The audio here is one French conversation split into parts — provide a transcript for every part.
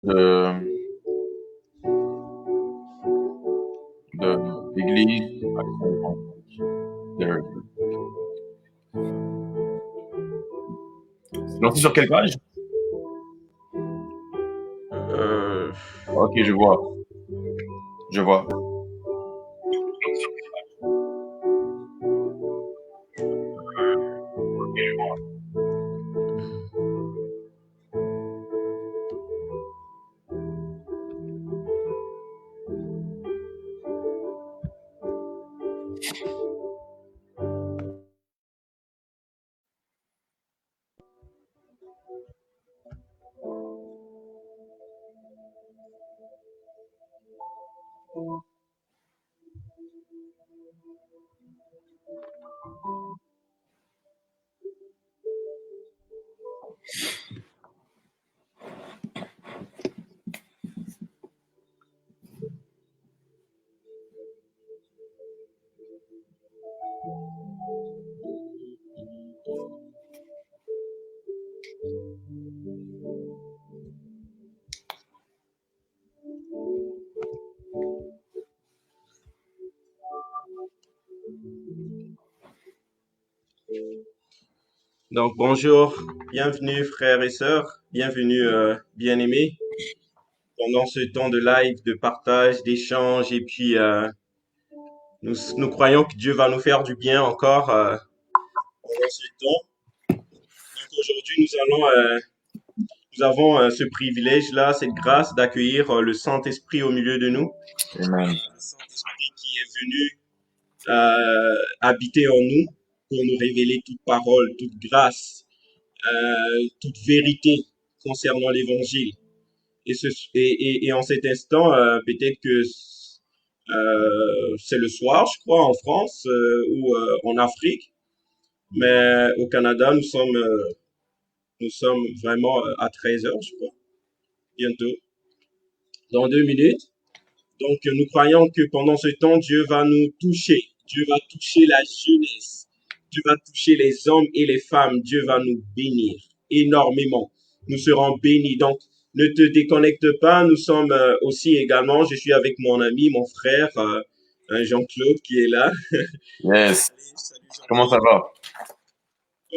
de, de l'église Action Évangélique. Donc, c'est sur quelle page? Euh, Ok, je vois. Je vois. donc bonjour, bienvenue frères et sœurs, bienvenue bien-aimés pendant ce temps de live, de partage, d'échange et puis nous croyons que Dieu va nous faire du bien encore pendant ce temps. Donc aujourd'hui nous avons ce privilège-là, cette grâce d'accueillir le Saint-Esprit au milieu de nous. Amen. Le Saint-Esprit qui est venu habiter en nous pour nous révéler toute parole, toute grâce, toute vérité concernant l'Évangile. Et en cet instant, peut-être que c'est le soir, je crois, en France ou en Afrique, mais au Canada, nous sommes vraiment à 13 heures, je crois, bientôt, dans 2 minutes. Donc, nous croyons que pendant ce temps, Dieu va nous toucher. Dieu va toucher la jeunesse. Dieu va toucher les hommes et les femmes. Dieu va nous bénir énormément. Nous serons bénis. Donc, ne te déconnecte pas. Nous sommes aussi également, je suis avec mon ami, mon frère, Jean-Claude, qui est là. Yes. Salut Comment ça Jean-Claude.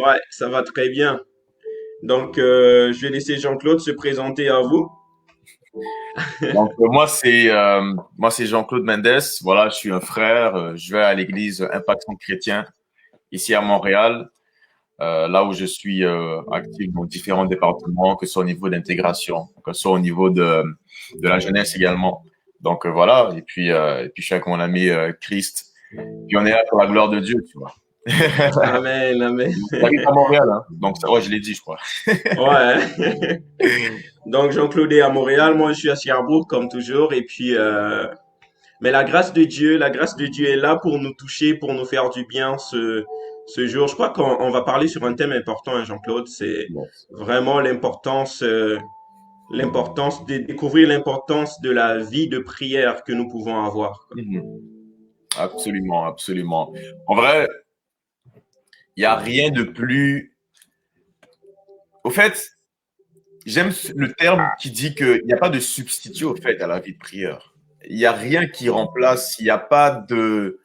va? Ouais, ça va très bien. Donc, je vais laisser Jean-Claude se présenter à vous. Donc, moi, c'est Jean-Claude Mendes. Voilà, je suis un frère. Je vais à l'église Impact Chrétien ici à Montréal, là où je suis actif dans différents départements, que ce soit au niveau d'intégration, que ce soit au niveau de la jeunesse également. Donc, voilà. Et puis, je suis avec mon ami Christ. Puis, on est là pour la gloire de Dieu, tu vois. Amen, amen. J'habite à Montréal, hein. Donc, ouais, je l'ai dit, je crois. Ouais. Donc, Jean-Claude est à Montréal, moi je suis à Sherbrooke comme toujours. Et puis, mais la grâce de Dieu est là pour nous toucher, pour nous faire du bien ce jour. Je crois qu'on va parler sur un thème important, hein, Jean-Claude. C'est Yes. vraiment l'importance de découvrir l'importance de la vie de prière que nous pouvons avoir. Mhm. Absolument, absolument. En vrai, il n'y a rien de plus. Au fait, j'aime le terme qui dit qu'il n'y a pas de substitut au fait à la vie de prière. Il n'y a rien qui remplace, il n'y a pas de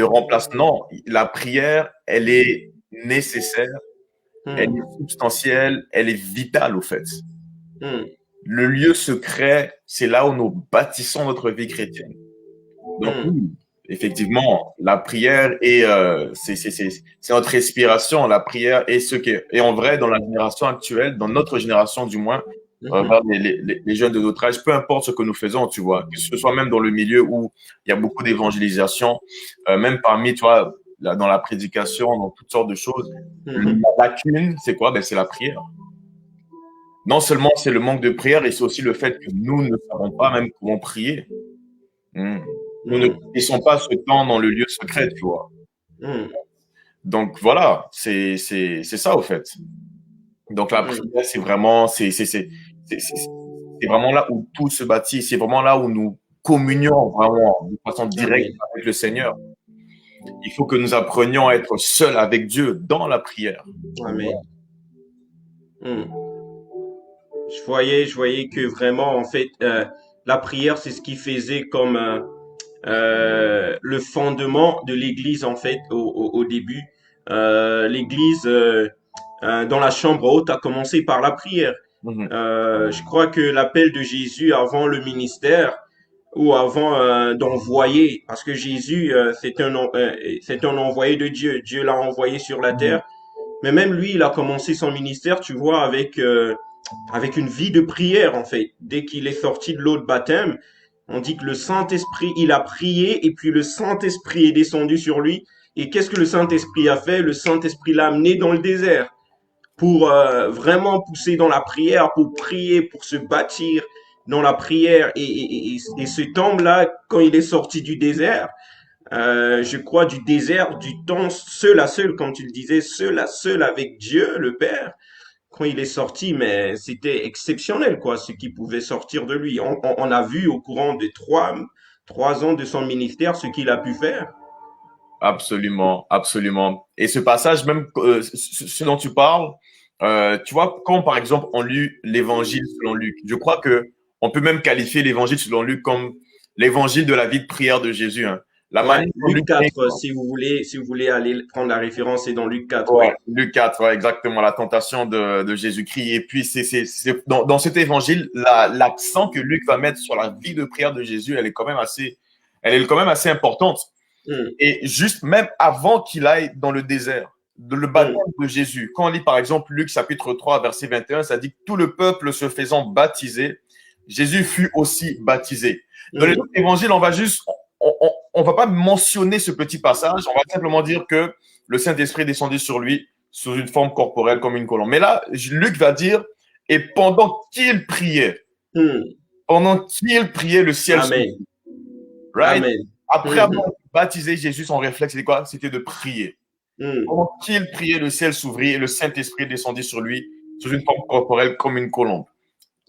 remplacement. La prière, elle est nécessaire, elle Hmm, est substantielle, elle est vitale au fait. hmm, Le lieu secret, c'est là où nous bâtissons notre vie chrétienne. Donc hmm, oui, effectivement, la prière est c'est notre respiration. La prière est ce que et en vrai dans la génération actuelle, dans notre génération du moins, mhm, vers les jeunes de notre âge, peu importe ce que nous faisons, tu vois, que ce soit même dans le milieu où il y a beaucoup d'évangélisation, même parmi, tu vois, dans la prédication, dans toutes sortes de choses, mhm, la lacune, c'est quoi? Ben, c'est la prière. Non seulement c'est le manque de prière, et c'est aussi le fait que nous ne savons pas même comment prier. Hmm. Nous ne hmm, connaissons pas ce temps dans le lieu secret, tu vois. hmm, Donc voilà, c'est ça au fait. Donc la hmm, prière, c'est vraiment là où tout se bâtit. C'est vraiment là où nous communions vraiment de façon directe Amen. avec le Seigneur. Il faut que nous apprenions à être seuls avec Dieu dans la prière. Donc, voilà. Amen. Hmm. Je voyais que vraiment, en fait, la prière, c'est ce qui faisait comme le fondement de l'Église, en fait, au début. L'Église, dans la chambre haute, a commencé par la prière. Mhm. Je crois que l'appel de Jésus avant le ministère ou avant d'envoyer, parce que Jésus, c'est un envoyé de Dieu. Dieu l'a envoyé sur la Mhm. terre. Mais même lui, il a commencé son ministère, tu vois, avec une vie de prière, en fait. Dès qu'il est sorti de l'eau de baptême, on dit que le Saint-Esprit, il a prié et puis le Saint-Esprit est descendu sur lui. Et qu'est-ce que le Saint-Esprit a fait? Le Saint-Esprit l'a amené dans le désert pour vraiment pousser dans la prière, pour prier, pour se bâtir dans la prière. Et ce temps-là, quand il est sorti du désert, je crois du désert, du temps seul à seul, comme tu le disais, seul à seul avec Dieu, le Père, quand il est sorti, mais c'était exceptionnel, quoi, ce qui pouvait sortir de lui. On a vu au courant de trois ans de son ministère ce qu'il a pu faire. Absolument, absolument. Et ce passage, même ce dont tu parles, tu vois, quand par exemple on lit l'évangile selon Luc, je crois que on peut même qualifier l'évangile selon Luc comme l'évangile de la vie de prière de Jésus, hein. La Ouais, manière dont Luc Luc 4, si vous voulez aller prendre la référence, c'est dans Luc 4, ouais, ouais. Luc 4, ouais, exactement, la tentation de Jésus-Christ. Et puis, dans cet évangile, l'accent que Luc va mettre sur la vie de prière de Jésus, elle est quand même assez importante. Hum, Et juste même avant qu'il aille dans le désert, le baptême hum, de Jésus, quand on lit par exemple Luc chapitre 3, verset 21, ça dit que tout le peuple se faisant baptiser, Jésus fut aussi baptisé. Dans les hum, autres évangiles, on va juste, on va pas mentionner ce petit passage, on va simplement dire que le Saint-Esprit est descendu sur lui sous une forme corporelle comme une colombe. Mais là, Luc va dire, et hum. pendant qu'il priait, le ciel s'ouvrit. Amen. Right? Amen. Après Hum, avoir baptisé Jésus, son réflexe, c'était quoi? C'était de prier. hum, Pendant qu'il priait, le ciel s'ouvrit et le Saint-Esprit descendit sur lui sous une forme corporelle comme une colombe.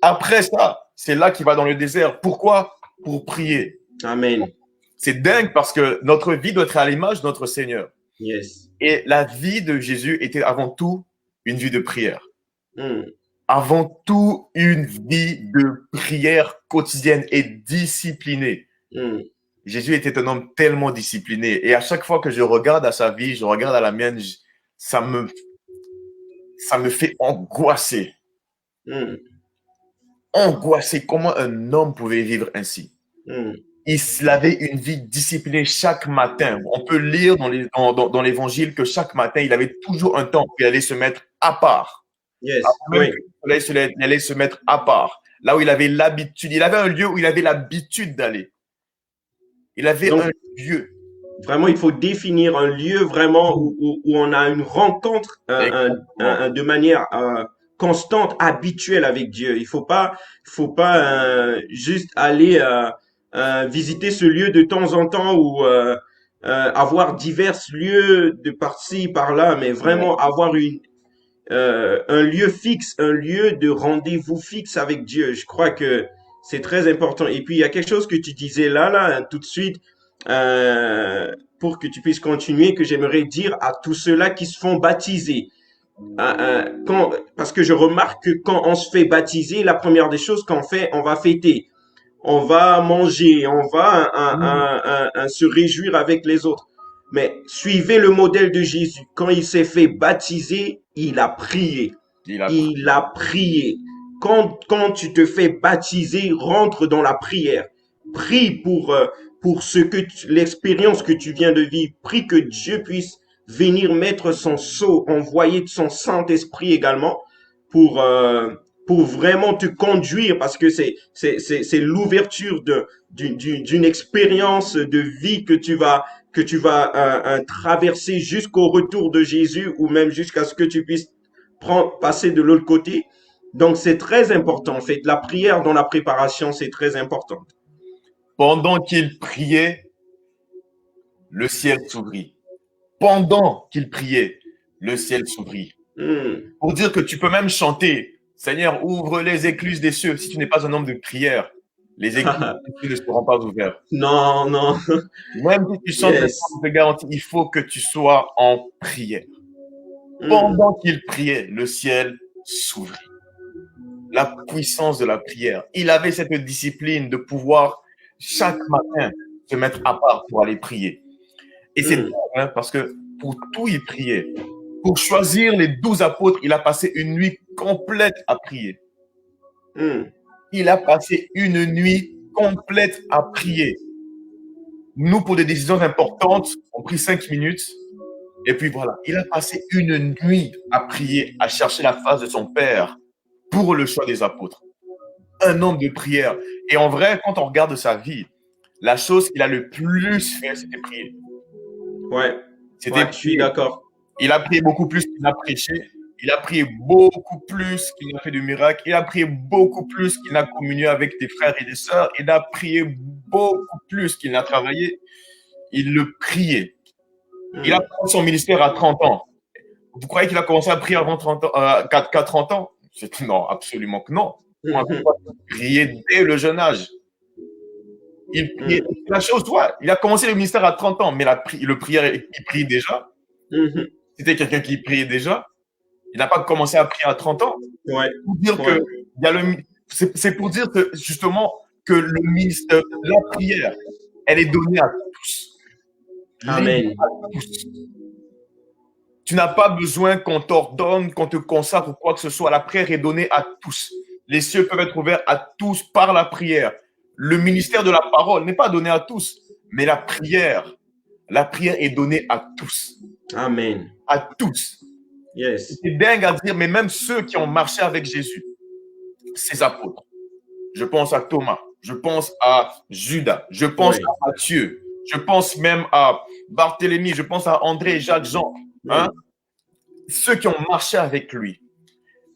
Après ça, c'est là qu'il va dans le désert. Pourquoi? Pour prier. Amen. C'est dingue parce que notre vie doit être à l'image de notre Seigneur. Yes. Et la vie de Jésus était avant tout une vie de prière. Hum, Avant tout une vie de prière quotidienne et disciplinée. hum, Jésus était un homme tellement discipliné. Et à chaque fois que je regarde à sa vie, je regarde à la mienne, ça me, ça me fait angoisser. hum, Angoisser comment un homme pouvait vivre ainsi. hum. Il avait une vie disciplinée chaque matin. On peut lire dans l'évangile que chaque matin, il avait toujours un temps où il allait se mettre à part. Yes. Avant même que Oui. le soleil se lève, il allait se mettre à part. Là où il avait l'habitude. Il avait un lieu où il avait l'habitude d'aller. Il avait Donc, un lieu. vraiment, il faut définir un lieu vraiment où on a une rencontre Exactement. de manière constante, habituelle avec Dieu. Faut pas juste aller visiter ce lieu de temps en temps ou avoir divers lieux de par-ci, par-là, mais vraiment avoir un lieu fixe, un lieu de rendez-vous fixe avec Dieu. Je crois que c'est très important. Et puis, il y a quelque chose que tu disais là, tout de suite, pour que tu puisses continuer, que j'aimerais dire à tous ceux-là qui se font baptiser. Parce que je remarque que quand on se fait baptiser, la première des choses qu'on fait, on va fêter, on va manger, on va se réjouir avec les autres. Mais suivez le modèle de Jésus. Quand il s'est fait baptiser, il a prié. Il a pris. Il a prié. Quand tu te fais baptiser, rentre dans la prière. Prie pour l'expérience que tu viens de vivre. Prie que Dieu puisse venir mettre son sceau, envoyer son Saint-Esprit également pour, euh, pour vraiment te conduire parce que c'est l'ouverture d'une expérience de vie que tu vas traverser jusqu'au retour de Jésus ou même jusqu'à ce que tu puisses passer de l'autre côté. Donc c'est très important en fait. La prière dans la préparation, c'est très important. Pendant qu'il priait, le ciel s'ouvrit. Pendant qu'il priait, le ciel s'ouvrit. Hmm. Pour dire que tu peux même chanter, Seigneur, ouvre les écluses des cieux. Si tu n'es pas un homme de prière, les écluses des cieux ne seront pas ouvertes. Non, non. Même si tu chantes, Yes. je te garantis, il faut que tu sois en prière. Hmm. Pendant qu'il priait, le ciel s'ouvrit. la puissance de la prière. Il avait cette discipline de pouvoir chaque matin se mettre à part pour aller prier. Et c'est dingue, hein, parce que pour tout, il priait. Pour choisir les 12 apôtres, il a passé une nuit complète à prier. Il a passé une nuit complète à prier. Nous, pour des décisions importantes, on prie 5 minutes. Et puis voilà, il a passé une nuit à prier, à chercher la face de son Père pour le choix des apôtres. Un homme de prière. Et en vrai, quand on regarde sa vie, la chose qu'il a le plus fait, c'était prier. Ouais, C'était je suis d'accord. Il a prié beaucoup plus qu'il n'a prêché. Il a prié beaucoup plus qu'il n'a fait de miracles. Il a prié beaucoup plus qu'il n'a communié avec des frères et des sœurs. Il a prié beaucoup plus qu'il n'a travaillé. Il le priait. Il a commencé son ministère à 30 ans. Vous croyez qu'il a commencé à prier avant 30 ans, qu'à 30 ans? Non, absolument que non. Il priait dès le jeune âge. Il priait. La chose, ouais, il a commencé le ministère à 30 ans, mais il prie déjà. C'était quelqu'un qui priait déjà. Il n'a pas commencé à prier à 30 ans. Ouais. Pour dire c'est pour dire que justement que le ministère, la prière, elle est donnée à tous. Amen. À tous. Tu n'as pas besoin qu'on t'ordonne, qu'on te consacre ou quoi que ce soit. La prière est donnée à tous. Les cieux peuvent être ouverts à tous par la prière. Le ministère de la parole n'est pas donné à tous, mais la prière est donnée à tous. Amen. À tous. Yes. C'est dingue à dire, mais même ceux qui ont marché avec Jésus, ses apôtres. Je pense à Thomas, je pense à Judas, je pense à Matthieu, je pense même à Barthélemy, je pense à André, Jacques, Jean. Hein? Ceux qui ont marché avec lui,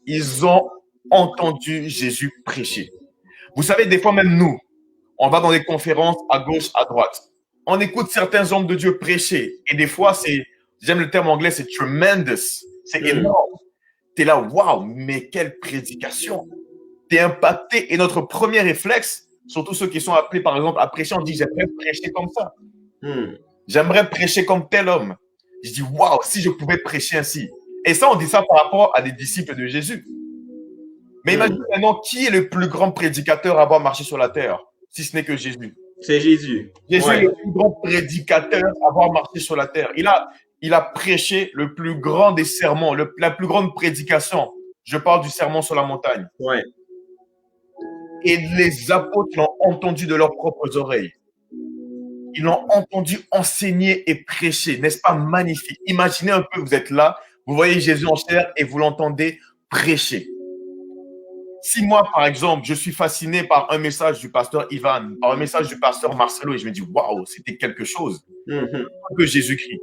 ils ont entendu Jésus prêcher. Vous savez, des fois même nous, on va dans des conférences à gauche, à droite. On écoute certains hommes de Dieu prêcher. Et des fois, j'aime le terme anglais, c'est tremendous. C'est énorme. Tu es là, waouh, mais quelle prédication. Tu es impacté. Et notre premier réflexe, surtout ceux qui sont appelés, par exemple, à prêcher, on dit, j'aimerais prêcher comme ça. J'aimerais prêcher comme tel homme. Je dis, waouh, si je pouvais prêcher ainsi. Et ça, on dit ça par rapport à des disciples de Jésus. Mais imagine maintenant, qui est le plus grand prédicateur à avoir marché sur la terre, si ce n'est que Jésus? C'est Jésus. Jésus est le plus grand prédicateur à avoir marché sur la terre. Il a prêché le plus grand des sermons, la plus grande prédication. Je parle du sermon sur la montagne. Ouais. Et les apôtres l'ont entendu de leurs propres oreilles. Ils l'ont entendu enseigner et prêcher. N'est-ce pas magnifique? Imaginez un peu, vous êtes là, vous voyez Jésus en chair et vous l'entendez prêcher. Si moi, par exemple, je suis fasciné par un message du pasteur Ivan, par un message du pasteur Marcelo, et je me dis, waouh, c'était quelque chose que Jésus-Christ.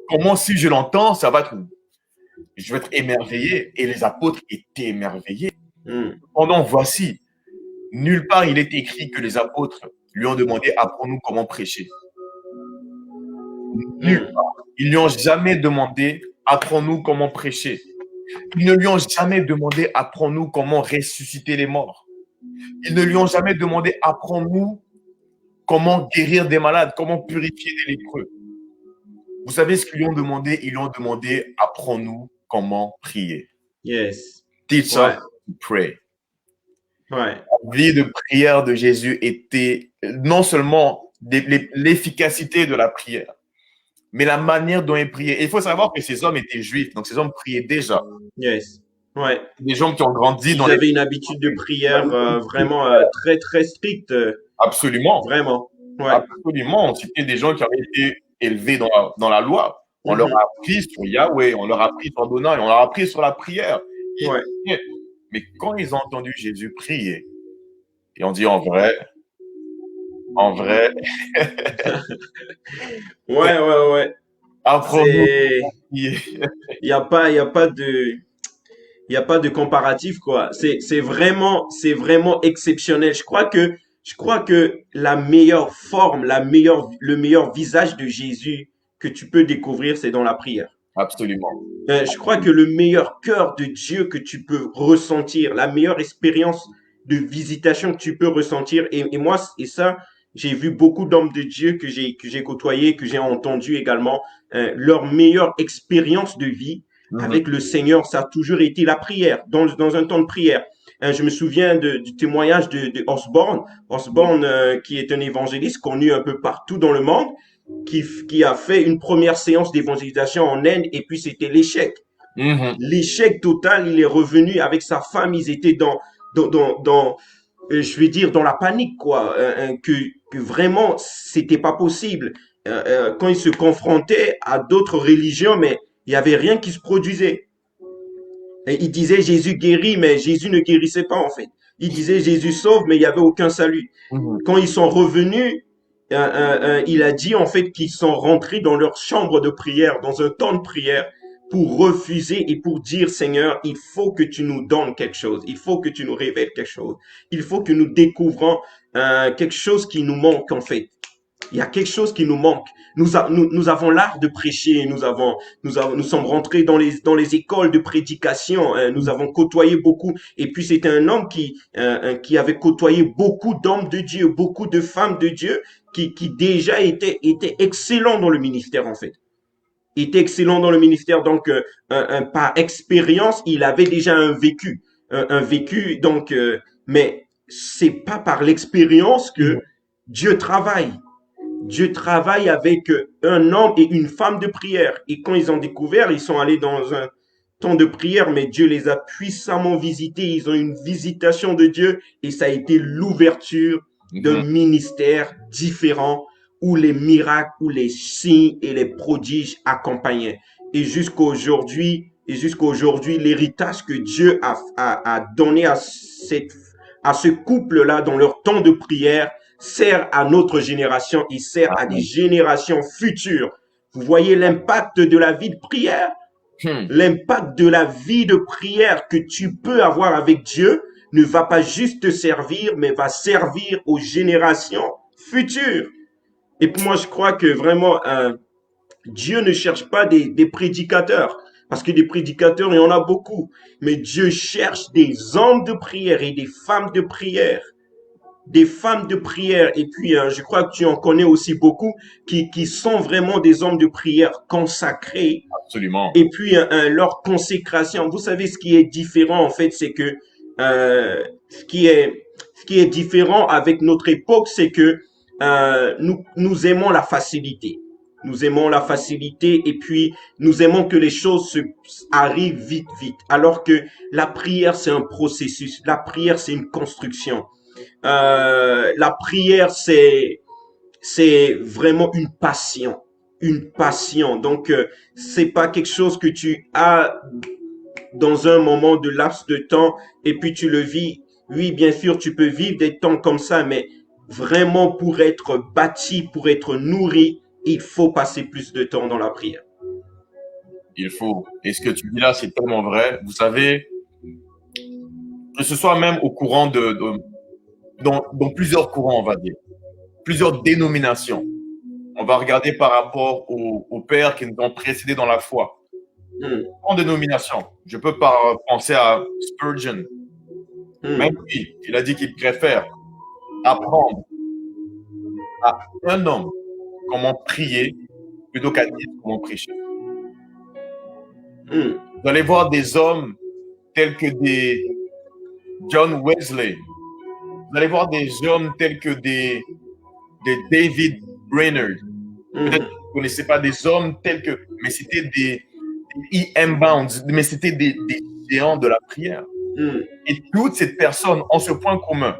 Comment, si je l'entends, je vais être émerveillé. Et les apôtres étaient émerveillés. Pendant, voici, nulle part il est écrit que les apôtres lui ont demandé, apprends-nous comment prêcher. Nulle part. Ils lui ont jamais demandé, apprends-nous comment prêcher. Ils ne lui ont jamais demandé, apprends-nous comment ressusciter les morts. Ils ne lui ont jamais demandé, apprends-nous comment guérir des malades, comment purifier des lépreux. Vous savez ce qu'ils lui ont demandé? Ils lui ont demandé, apprends-nous comment prier. Yes. Teach us to pray. Ouais. La vie de prière de Jésus était non seulement l'efficacité de la prière, mais la manière dont il priait. Et il faut savoir que ces hommes étaient juifs, donc ces hommes priaient déjà. Yes. Ouais. Des gens qui ont grandi dans Ils avaient une habitude de prière vraiment très, très stricte. Absolument. Vraiment. Ouais. Absolument. C'était des gens qui avaient été élevés dans la loi. On leur a appris sur Yahweh, on leur a appris sur Adonai, on leur a appris sur la prière. Mais quand ils ont entendu Jésus prier, et on dit en vrai, ouais. Il n'y a pas de comparatif, quoi. C'est vraiment exceptionnel. Je crois que la meilleure forme, le meilleur visage de Jésus que tu peux découvrir, c'est dans la prière. Absolument. Je crois que le meilleur cœur de Dieu que tu peux ressentir, la meilleure expérience de visitation que tu peux ressentir, et moi, et ça, j'ai vu beaucoup d'hommes de Dieu que j'ai côtoyés, que j'ai entendu également, leur meilleure expérience de vie avec le Seigneur, ça a toujours été la prière, dans un temps de prière. Je me souviens du témoignage de Osborne. Osborne, qui est un évangéliste connu un peu partout dans le monde, qui a fait une première séance d'évangélisation en Inde et puis c'était l'échec. Mhm. L'échec total, il est revenu avec sa femme, ils étaient dans je vais dire, dans la panique, quoi, que vraiment, c'était pas possible. Quand ils se confrontaient à d'autres religions, mais il y avait rien qui se produisait. Et ils disaient Jésus guérit, mais Jésus ne guérissait pas, en fait. Ils disaient Jésus sauve, mais il n'y avait aucun salut. Mhm. Quand ils sont revenus, il a dit en fait qu'ils sont rentrés dans leur chambre de prière, dans un temps de prière, pour refuser et pour dire Seigneur, il faut que tu nous donnes quelque chose, il faut que tu nous révèles quelque chose, il faut que nous découvrons quelque chose qui nous manque en fait. Il y a quelque chose qui nous manque. Nous avons l'art de prêcher. Nous sommes rentrés dans les écoles de prédication. Nous avons côtoyé beaucoup. Et puis, c'était un homme qui avait côtoyé beaucoup d'hommes de Dieu, beaucoup de femmes de Dieu, qui déjà étaient excellents dans le ministère, en fait. Était excellent dans le ministère. Donc, par expérience, il avait déjà un vécu. Un vécu, donc, mais c'est pas par l'expérience que Dieu travaille. Dieu travaille avec un homme et une femme de prière. Et quand ils ont découvert, ils sont allés dans un temps de prière, mais Dieu les a puissamment visités. Ils ont une visitation de Dieu et ça a été l'ouverture d'un ministère différent où les miracles, où les signes et les prodiges accompagnaient. Et jusqu'à aujourd'hui, l'héritage que Dieu a donné à ce couple-là dans leur temps de prière sert à notre génération, il sert à des générations futures. Vous voyez l'impact de la vie de prière, l'impact de la vie de prière que tu peux avoir avec Dieu ne va pas juste te servir, mais va servir aux générations futures. Et pour moi, je crois que vraiment, Dieu ne cherche pas des prédicateurs, parce que des prédicateurs, il y en a beaucoup, mais Dieu cherche des hommes de prière et des femmes de prière. Des femmes de prière, et puis je crois que tu en connais aussi beaucoup, qui sont vraiment des hommes de prière consacrés. Absolument. Et puis leur consécration. Vous savez, ce qui est différent, en fait, c'est que ce qui est différent avec notre époque, c'est que nous aimons la facilité. Nous aimons la facilité et puis nous aimons que les choses arrivent vite, vite. Alors que la prière, c'est un processus. La prière, c'est une construction. La prière, c'est vraiment une passion, une passion. Donc, c'est pas quelque chose que tu as dans un moment de laps de temps et puis tu le vis. Oui, bien sûr, tu peux vivre des temps comme ça, mais vraiment pour être bâti, pour être nourri, il faut passer plus de temps dans la prière. Il faut. Et ce que tu dis là, c'est tellement vrai. Vous savez, que ce soit même au courant dans plusieurs courants, on va dire, plusieurs dénominations. On va regarder par rapport aux pères qui nous ont précédés dans la foi. En dénomination, je peux pas penser à Spurgeon. Même lui, il a dit qu'il préfère apprendre à un homme comment prier plutôt qu'à 10 comment prêcher. Vous allez voir des hommes tels que des John Wesley. Vous allez voir des hommes tels que des David Brainerd. Peut-être que vous ne connaissez pas des hommes tels que, mais c'était des E.M. Bounds, mais c'était des géants de la prière. Et toutes ces personnes ont ce point commun.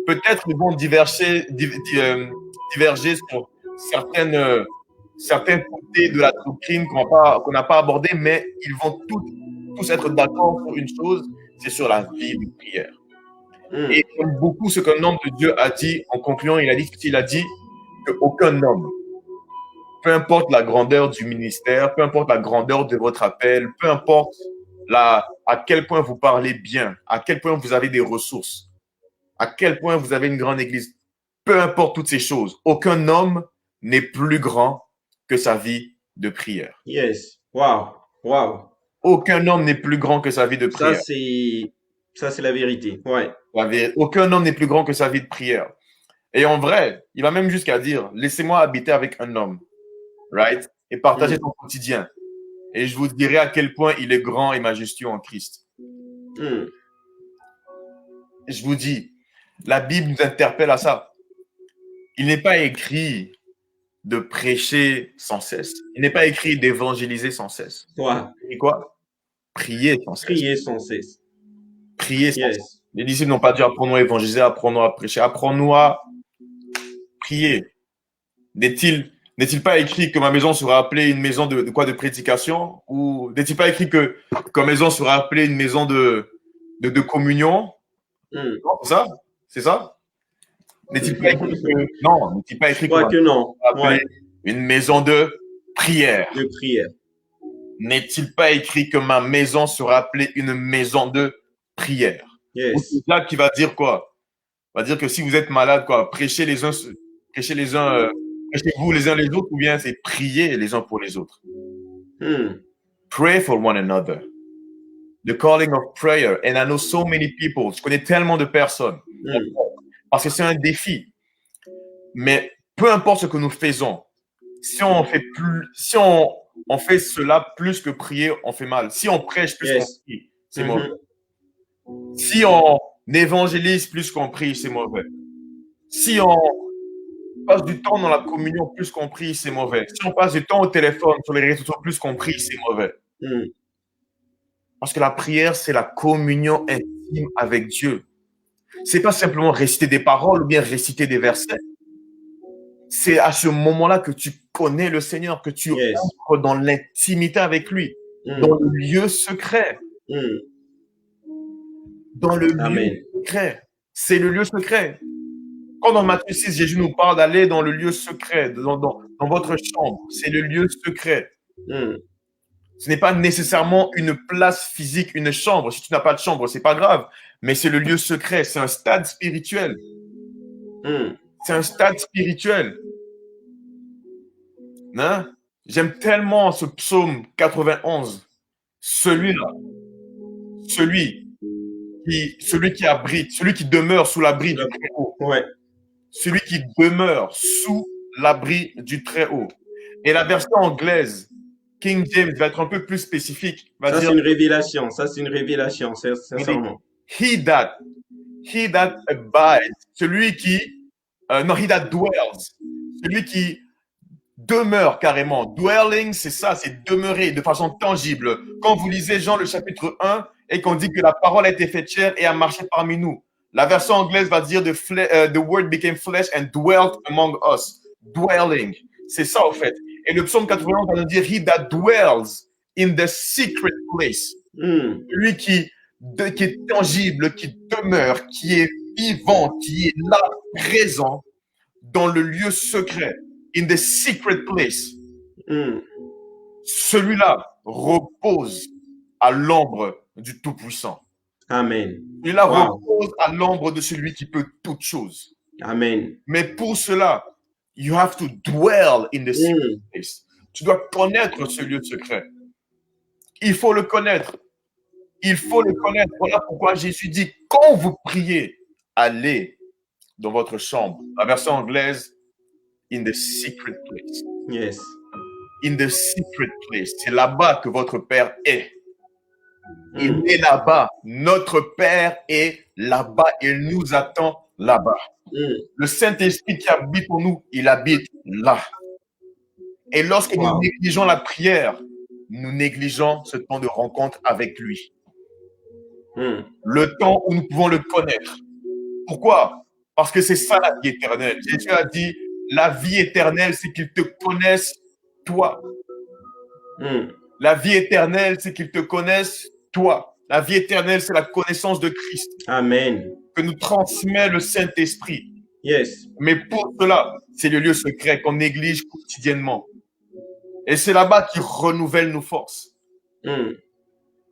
Peut-être qu'ils vont diverger sur certains côtés de la doctrine qu'on n'a pas abordé, mais ils vont tous être d'accord sur une chose, c'est sur la vie de prière. Et comme beaucoup ce qu'un homme de Dieu a dit, en concluant, il a dit qu'aucun homme, peu importe la grandeur du ministère, peu importe la grandeur de votre appel, peu importe à quel point vous parlez bien, à quel point vous avez des ressources, à quel point vous avez une grande église, peu importe toutes ces choses, aucun homme n'est plus grand que sa vie de prière. Yes. Wow. Wow. Aucun homme n'est plus grand que sa vie de prière. Ça, c'est la vérité. Ouais. Aucun homme n'est plus grand que sa vie de prière. Et en vrai, il va même jusqu'à dire, laissez-moi habiter avec un homme, right? Et partager son quotidien. Et je vous dirai à quel point il est grand et majestueux en Christ. je vous dis, la Bible nous interpelle à ça. Il n'est pas écrit de prêcher sans cesse. Il n'est pas écrit d'évangéliser sans cesse. Ouais. Et quoi? Prier sans cesse. Prier sans cesse. Prier sans cesse. Yes. Les disciples n'ont pas dit apprends-nous à évangéliser, apprends-nous à prêcher, apprends-nous à prier. N'est-il pas écrit que ma maison sera appelée une maison de quoi, de prédication? Ou n'est-il pas écrit que ma maison sera appelée une maison de communion? Hmm. Non, c'est ça? C'est ça? N'est-il pas écrit que non, n'est-il pas écrit Je crois que non. Ouais. une maison de prière? De prière. N'est-il pas écrit que ma maison sera appelée une maison de prière? Yes. C'est là qui va dire quoi? Va dire que si vous êtes malade, quoi, prêchez vous les uns les autres, ou bien c'est prier les uns pour les autres. Pray for one another. The calling of prayer. And I know so many people. Je connais tellement de personnes. Parce que c'est un défi. Mais peu importe ce que nous faisons, si on fait cela plus que prier, on fait mal. Si on prêche plus qu'on prie, c'est mauvais. Si on évangélise plus qu'on prie, c'est mauvais. Si on passe du temps dans la communion plus qu'on prie, c'est mauvais. Si on passe du temps au téléphone, sur les réseaux sociaux plus qu'on prie, c'est mauvais. Parce que la prière, c'est la communion intime avec Dieu. C'est pas simplement réciter des paroles ou bien réciter des versets. C'est à ce moment-là que tu connais le Seigneur, que tu entres dans l'intimité avec lui, dans le lieu secret. Dans le lieu secret. C'est le lieu secret. Quand dans Matthieu 6, Jésus nous parle d'aller dans le lieu secret, dans votre chambre, c'est le lieu secret. Ce n'est pas nécessairement une place physique, une chambre. Si tu n'as pas de chambre, c'est pas grave. Mais c'est le lieu secret. C'est un stade spirituel. C'est un stade spirituel. Hein? J'aime tellement ce psaume 91. Celui-là. Celui qui abrite, celui qui demeure sous l'abri du Très-Haut. Ouais. Celui qui demeure sous l'abri du Très-Haut. Et la version anglaise, King James, va être un peu plus spécifique. Ça, c'est une révélation. Ça, c'est une révélation, sincèrement. He that abides, celui qui, he that dwells, celui qui demeure carrément. Dwelling, c'est ça, c'est demeurer de façon tangible. Quand vous lisez Jean le chapitre 1 et qu'on dit que la parole a été faite chair et a marché parmi nous, la version anglaise va dire the word became flesh and dwelt among us. Dwelling, c'est ça au fait. Et le psaume 91 va nous dire he that dwells in the secret place. Celui qui est tangible, qui demeure, qui est vivant, qui est là, présent dans le lieu secret. In the secret place. Celui-là repose à l'ombre du Tout-Puissant. Amen. Celui-là repose à l'ombre de celui qui peut toutes choses. Amen. Mais pour cela, you have to dwell in the secret place. Tu dois connaître ce lieu secret. Il faut le connaître. Il faut le connaître. Voilà pourquoi Jésus dit, quand vous priez, allez dans votre chambre. La version anglaise, in the secret place. Yes. In the secret place. C'est là-bas que votre Père est. Il est là-bas. Notre Père est là-bas. Il nous attend là-bas. Le Saint-Esprit qui habite en nous, il habite là. Et lorsque nous négligeons la prière, nous négligeons ce temps de rencontre avec lui. Le temps où nous pouvons le connaître. Pourquoi? Parce que c'est ça la vie éternelle. Jésus a dit, la vie éternelle, c'est qu'ils te connaissent, toi. La vie éternelle, c'est qu'ils te connaissent, toi. La vie éternelle, c'est la connaissance de Christ. Amen. Que nous transmet le Saint-Esprit. Yes. Mais pour cela, c'est le lieu secret qu'on néglige quotidiennement. Et c'est là-bas qu'il renouvelle nos forces.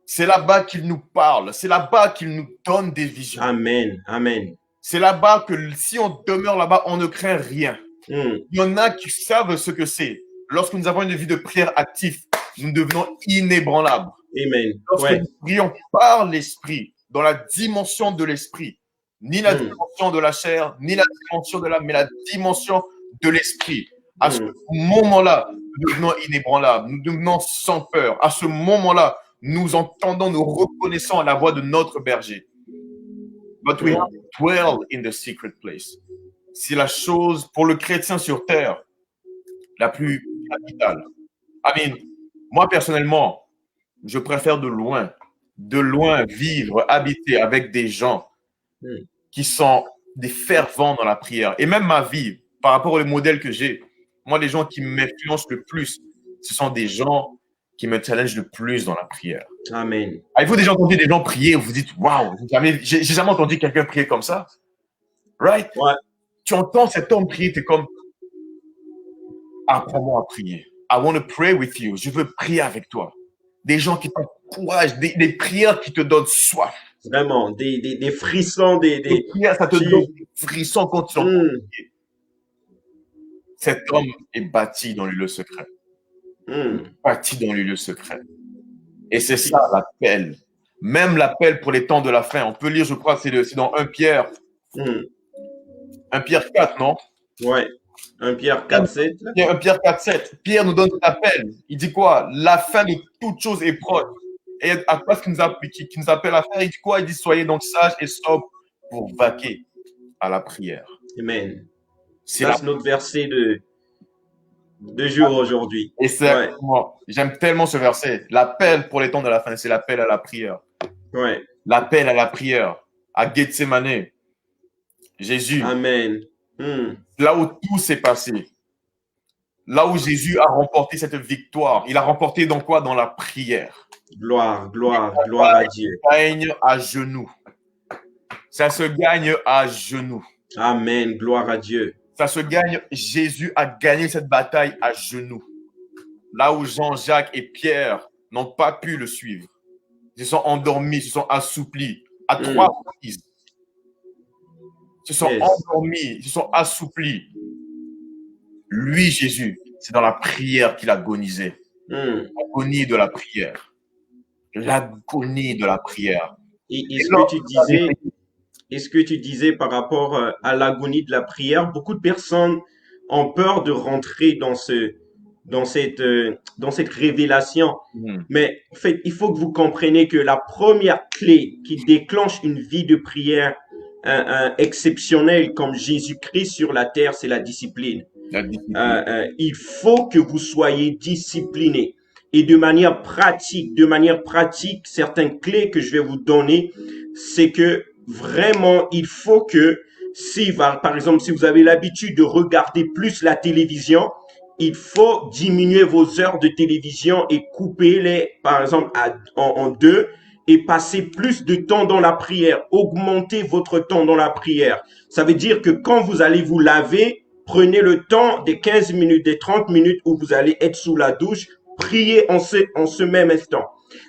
C'est là-bas qu'il nous parle. C'est là-bas qu'il nous donne des visions. Amen. Amen. C'est là-bas que si on demeure là-bas, on ne craint rien. Il y en a qui savent ce que c'est. Lorsque nous avons une vie de prière active, nous devenons inébranlables. Amen. Lorsque nous prions par l'esprit, dans la dimension de l'esprit, ni la dimension de la chair, ni la dimension de l'âme, mais la dimension de l'esprit. À ce moment-là, nous devenons inébranlables, nous devenons sans peur. À ce moment-là, nous entendons, nous reconnaissons la voix de notre berger. but we have to dwell in the secret place. C'est la chose pour le chrétien sur terre la plus capitale. I mean, moi personnellement, je préfère de loin vivre, habiter avec des gens qui sont des fervents dans la prière. Et même ma vie, par rapport au modèle que j'ai, moi, les gens qui m'influencent le plus, ce sont des gens qui me challengent le plus dans la prière. Amen. Avez-vous déjà entendu des gens prier où vous dites, waouh, j'ai jamais entendu quelqu'un prier comme ça? Right? Ouais. Tu entends cet homme prier, tu es comme, apprends-moi à prier. I want to pray with you. Je veux prier avec toi. Des gens qui t'encouragent, des prières qui te donnent soif. Vraiment, des frissons, des prières, ça te donne des frissons quand tu entends prier. Cet homme est bâti dans le lieu secret. Bâti dans le lieu secret. Et c'est ça l'appel. Même l'appel pour les temps de la fin. On peut lire, je crois, c'est dans 1 Pierre. 1 Pierre 4, non? Ouais. 1 Pierre 4, 7. 1 Pierre 4, 7. Pierre nous donne cet appel. Il dit quoi? La fin de toute chose est proche. Et à quoi ce qu'il nous appelle à faire? Il dit quoi? Il dit soyez donc sages et sobres pour vaquer à la prière. Amen. C'est notre verset de jour aujourd'hui. Et c'est j'aime tellement ce verset. L'appel pour les temps de la fin, c'est l'appel à la prière. Ouais. L'appel à la prière. À Gethsemane. Jésus. Amen. Là où tout s'est passé. Là où Jésus a remporté cette victoire. Il a remporté dans quoi? Dans la prière. Gloire à Dieu. Ça se gagne à genoux. Ça se gagne à genoux. Amen. Gloire à Dieu. Ça se gagne. Jésus a gagné cette bataille à genoux. Là où Jean-Jacques et Pierre n'ont pas pu le suivre. Ils se sont endormis, ils se sont assouplis à 3 reprises. Ils se sont endormis, ils se sont assouplis. Lui, Jésus, c'est dans la prière qu'il agonisait. L'agonie de la prière. L'agonie de la prière. Et ce que tu disais par rapport à l'agonie de la prière, beaucoup de personnes ont peur de rentrer dans cette révélation. Mais en fait, il faut que vous compreniez que la première clé qui déclenche une vie de prière exceptionnelle comme Jésus-Christ sur la terre, c'est la discipline. Il faut que vous soyez discipliné. Et de manière pratique, certaines clés que je vais vous donner, c'est que vraiment, il faut que par exemple, si vous avez l'habitude de regarder plus la télévision, il faut diminuer vos heures de télévision et couper-les, par exemple, en 2 et passer plus de temps dans la prière. Augmentez votre temps dans la prière. Ça veut dire que quand vous allez vous laver, prenez le temps des 15 minutes, des 30 minutes où vous allez être sous la douche, priez en ce même instant.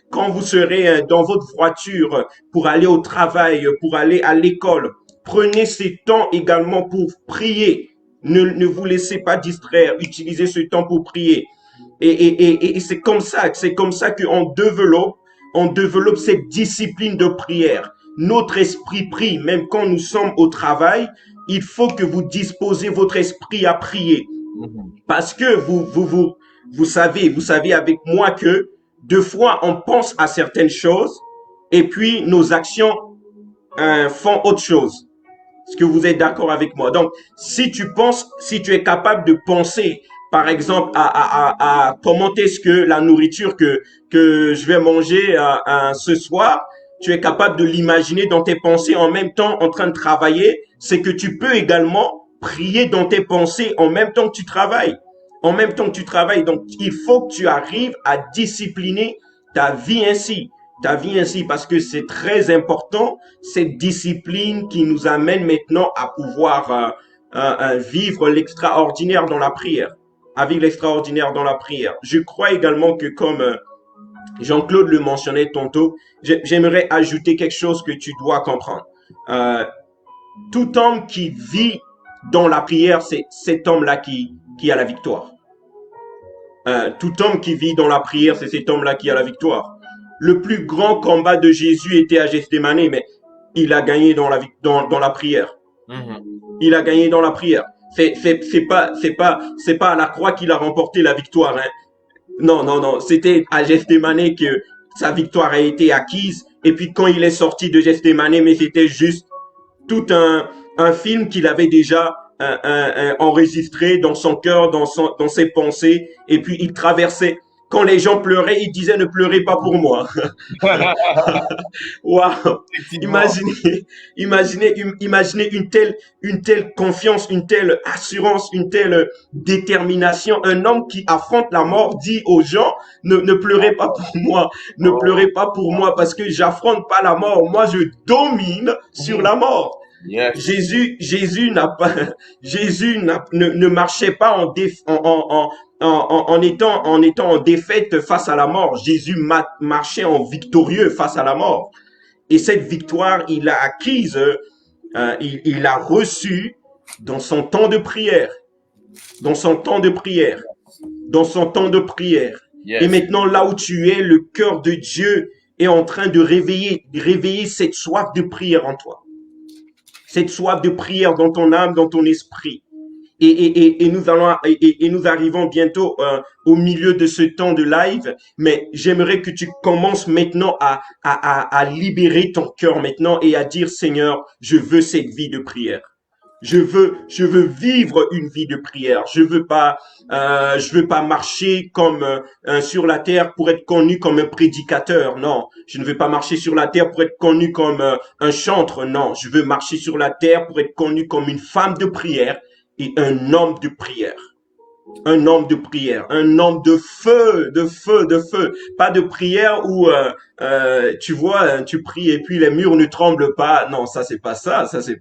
Quand vous serez dans votre voiture pour aller au travail, pour aller à l'école, prenez ces temps également pour prier. Ne vous laissez pas distraire. Utilisez ce temps pour prier. Et c'est comme ça qu'on développe cette discipline de prière. Notre esprit prie, même quand nous sommes au travail. Il faut que vous disposez votre esprit à prier. Parce que vous savez avec moi que deux fois on pense à certaines choses et puis nos actions font autre chose. Est-ce que vous êtes d'accord avec moi? Donc, si tu es capable de penser, par exemple, à comment est-ce que la nourriture que je vais manger ce soir, tu es capable de l'imaginer dans tes pensées en même temps en train de travailler, c'est que tu peux également prier dans tes pensées en même temps que tu travailles. Donc, il faut que tu arrives à discipliner ta vie ainsi. Parce que c'est très important, cette discipline qui nous amène maintenant à pouvoir vivre l'extraordinaire dans la prière. À vivre l'extraordinaire dans la prière. Je crois également que comme Jean-Claude le mentionnait tantôt, j'aimerais ajouter quelque chose que tu dois comprendre. Tout homme qui vit dans la prière, c'est cet homme-là qui a la victoire. Tout homme qui vit dans la prière, c'est cet homme-là qui a la victoire. Le plus grand combat de Jésus était à Gethsemane, mais il a gagné dans la prière. Il a gagné dans la prière. C'est pas à la croix qu'il a remporté la victoire, hein. Non. C'était à Gethsemane que sa victoire a été acquise. Et puis quand il est sorti de Gethsemane, mais c'était juste un film qu'il avait déjà enregistré dans son cœur, dans ses pensées, et puis il traversait. Quand les gens pleuraient, il disait ne pleurez pas pour moi. Waouh! Effectivement. Imaginez, imaginez une telle confiance, une telle assurance, une telle détermination. Un homme qui affronte la mort dit aux gens, ne pleurez pas pour moi, ne pleurez Oh, pas pour moi parce que j'affronte pas la mort. Moi, je domine sur mhm. la mort. Yes. Jésus n'a pas, ne marchait pas en étant en défaite face à la mort. Jésus marchait en victorieux face à la mort. Et cette victoire, il l'a acquise, il l'a reçue dans son temps de prière, dans son temps de prière, dans son temps de prière. Et Yes. maintenant, là où tu es, le cœur de Dieu est en train de réveiller cette soif de prière en toi, cette soif de prière dans ton âme, dans ton esprit. Et nous arrivons bientôt au milieu de ce temps de live, mais j'aimerais que tu commences maintenant à libérer ton cœur maintenant et à dire Seigneur, je veux cette vie de prière. Je veux vivre une vie de prière. Je veux pas marcher comme sur la terre pour être connu comme un prédicateur. Non, je ne veux pas marcher sur la terre pour être connu comme un chantre. Non, je veux marcher sur la terre pour être connu comme une femme de prière et un homme de prière. Un homme de prière, un homme de feu, de feu, de feu. Pas de prière où tu vois, tu pries et puis les murs ne tremblent pas. Non, ça c'est pas ça. Ça c'est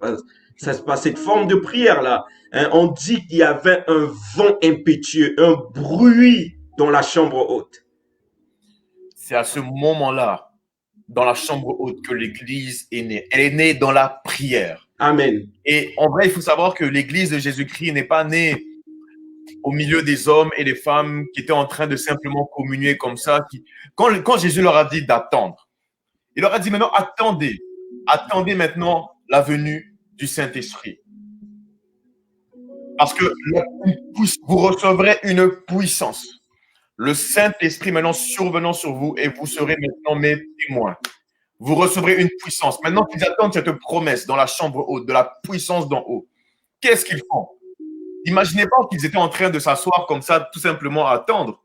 pas cette forme de prière là. Hein, on dit qu'il y avait un vent impétueux, un bruit dans la chambre haute. C'est à ce moment-là, dans la chambre haute, que l'Église est née. Elle est née dans la prière. Amen. Et en vrai, il faut savoir que l'Église de Jésus-Christ n'est pas née au milieu des hommes et des femmes qui étaient en train de simplement communier comme ça. Quand Jésus leur a dit d'attendre, il leur a dit maintenant, attendez. Attendez maintenant la venue du Saint-Esprit. Parce que vous recevrez une puissance. Le Saint-Esprit maintenant survenant sur vous et vous serez maintenant mes témoins. Vous recevrez une puissance. Maintenant qu'ils attendent cette promesse dans la chambre haute, de la puissance d'en haut, qu'est-ce qu'ils font? Imaginez pas qu'ils étaient en train de s'asseoir comme ça, tout simplement à attendre.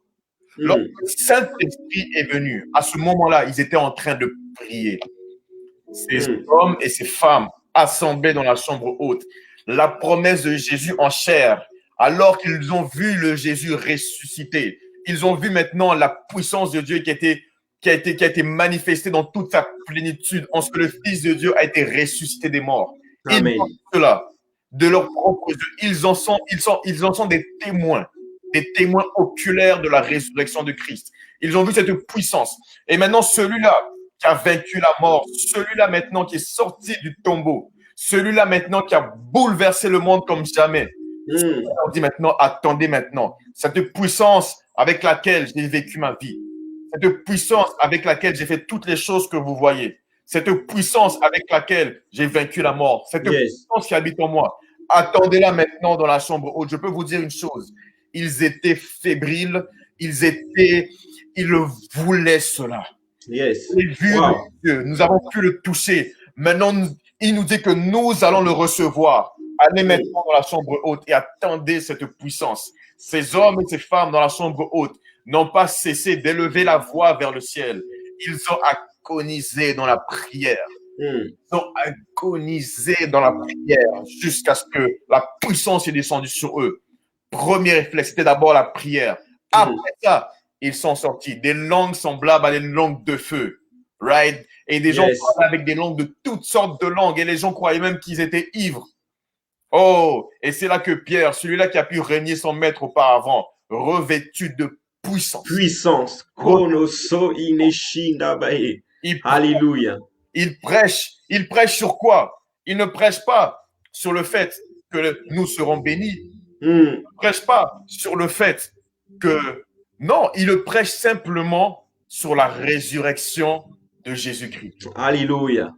Lorsque Mm. le Saint-Esprit est venu, à ce moment-là, ils étaient en train de prier. Ces Mm. hommes et ces femmes assemblés dans la chambre haute, la promesse de Jésus en chair, alors qu'ils ont vu le Jésus ressuscité, ils ont vu maintenant la puissance de Dieu qui a été manifestée dans toute sa plénitude, en ce que le Fils de Dieu a été ressuscité des morts. Ils ont Amen. cela de leurs propres yeux. Ils en sont des témoins oculaires de la résurrection de Christ. Ils ont vu cette puissance. Et maintenant, celui-là qui a vaincu la mort, celui-là maintenant qui est sorti du tombeau, celui-là maintenant qui a bouleversé le monde comme jamais. Mm. On dit maintenant, attendez maintenant, cette puissance avec laquelle j'ai vécu ma vie, cette puissance avec laquelle j'ai fait toutes les choses que vous voyez, cette puissance avec laquelle j'ai vaincu la mort, cette Yes. puissance qui habite en moi, attendez-la maintenant dans la chambre haute. Je peux vous dire une chose, ils étaient fébriles, ils voulaient cela. Yes. Et vu de Wow. Dieu, nous avons pu le toucher. Maintenant, il nous dit que nous allons le recevoir. Allez Mm. maintenant dans la chambre haute et attendez cette puissance. Ces hommes et ces femmes dans la chambre haute n'ont pas cessé d'élever la voix vers le ciel. Ils ont agonisé dans la prière. Mm. Ils ont agonisé dans la prière jusqu'à ce que la puissance est descendue sur eux. Premier réflexe, c'était d'abord la prière. Après Mm. ça, ils sont sortis. Des langues semblables à des langues de feu. Right? Et des gens Yes. parlaient avec des langues de toutes sortes de langues. Et les gens croyaient même qu'ils étaient ivres. Oh, et c'est là que Pierre, celui-là qui a pu régner son maître auparavant, revêtu de puissance. Puissance. Konoso ineshinda bae. Il, Alléluia. il prêche sur quoi? Il ne prêche pas sur le fait que nous serons bénis. Mm. Il ne prêche pas sur le fait que... Non, il le prêche simplement sur la résurrection de Jésus-Christ. Alléluia.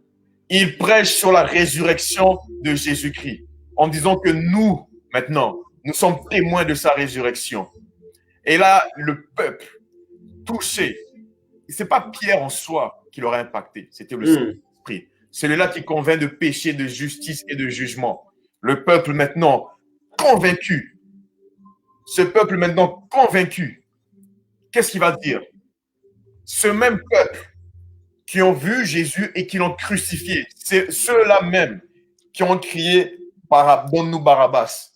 Il prêche sur la résurrection de Jésus-Christ en disant que nous, maintenant, nous sommes témoins de sa résurrection. Et là, le peuple touché, ce n'est pas Pierre en soi qui l'aurait impacté, c'était le Mm. Saint-Esprit. celui-là qui convainc de péché, de justice et de jugement. Le peuple maintenant convaincu, ce peuple maintenant convaincu, qu'est-ce qu'il va dire? Ce même peuple qui ont vu Jésus et qui l'ont crucifié, c'est ceux-là même qui ont crié donne-nous Barabbas.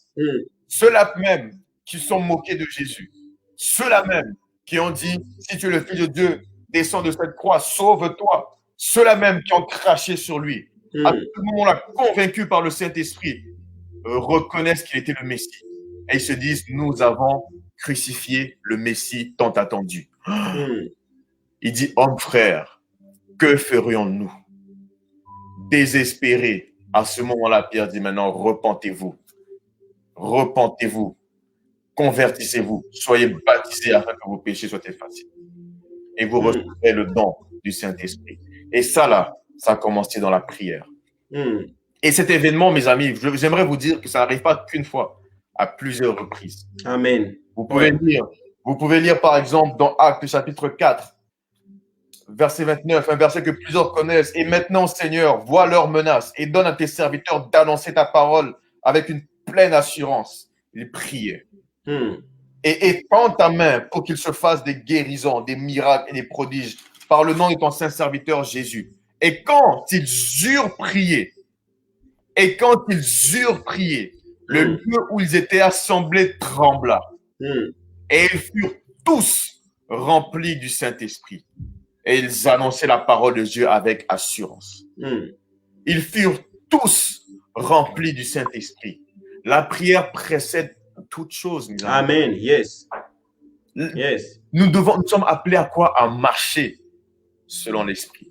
Ceux-là même qui sont moqués de Jésus. Ceux-là même qui ont dit si tu es le Fils de Dieu, descends de cette croix, sauve-toi. Ceux-là même qui ont craché sur lui. À ce moment-là, convaincus par le Saint-Esprit, reconnaissent qu'il était le Messie. Et ils se disent, nous avons crucifié le Messie tant attendu. Il dit, homme frère, que ferions-nous? Désespéré. À ce moment-là, Pierre dit maintenant, repentez-vous. Repentez-vous. Convertissez-vous. Soyez baptisés afin que vos péchés soient effacés. Et vous recevrez le don du Saint-Esprit. Et ça, là, ça a commencé dans la prière. Et cet événement, mes amis, j'aimerais vous dire que ça n'arrive pas qu'une fois, à plusieurs reprises. Amen. Vous pouvez lire, par exemple, dans Actes chapitre 4, verset 29, un verset que plusieurs connaissent. Et maintenant, Seigneur, vois leurs menaces et donne à tes serviteurs d'annoncer ta parole avec une pleine assurance. Ils priaient. Et étends ta main pour qu'il se fasse des guérisons, des miracles et des prodiges par le nom de ton saint serviteur Jésus. Et quand ils eurent prié, le lieu où ils étaient assemblés trembla. Et ils furent tous remplis du Saint-Esprit. Et ils annonçaient la parole de Dieu avec assurance. Ils furent tous remplis du Saint-Esprit. La prière précède toute chose. Amen. Yes. Yes. Nous sommes appelés à quoi? À marcher selon l'Esprit.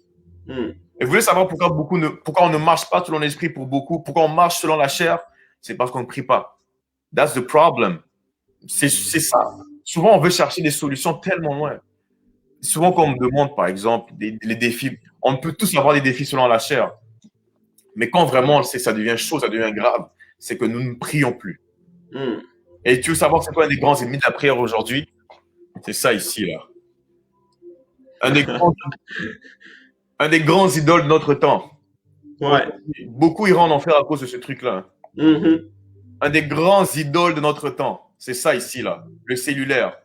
Et vous voulez savoir pourquoi on ne marche pas selon l'Esprit pour beaucoup? Pourquoi on marche selon la chair? C'est parce qu'on ne prie pas. That's the problem. C'est ça. Souvent, on veut chercher des solutions tellement loin. Souvent, quand on me demande, par exemple, les défis, on peut tous avoir des défis selon la chair. Mais quand vraiment ça devient chaud, ça devient grave, c'est que nous ne prions plus. Et tu veux savoir c'est quoi un des grands ennemis de la prière aujourd'hui? C'est ça ici, là. Un des grands idoles de notre temps. Ouais. Beaucoup iront en enfer à cause de ce truc-là. Un des grands idoles de notre temps, c'est ça ici, là, le cellulaire.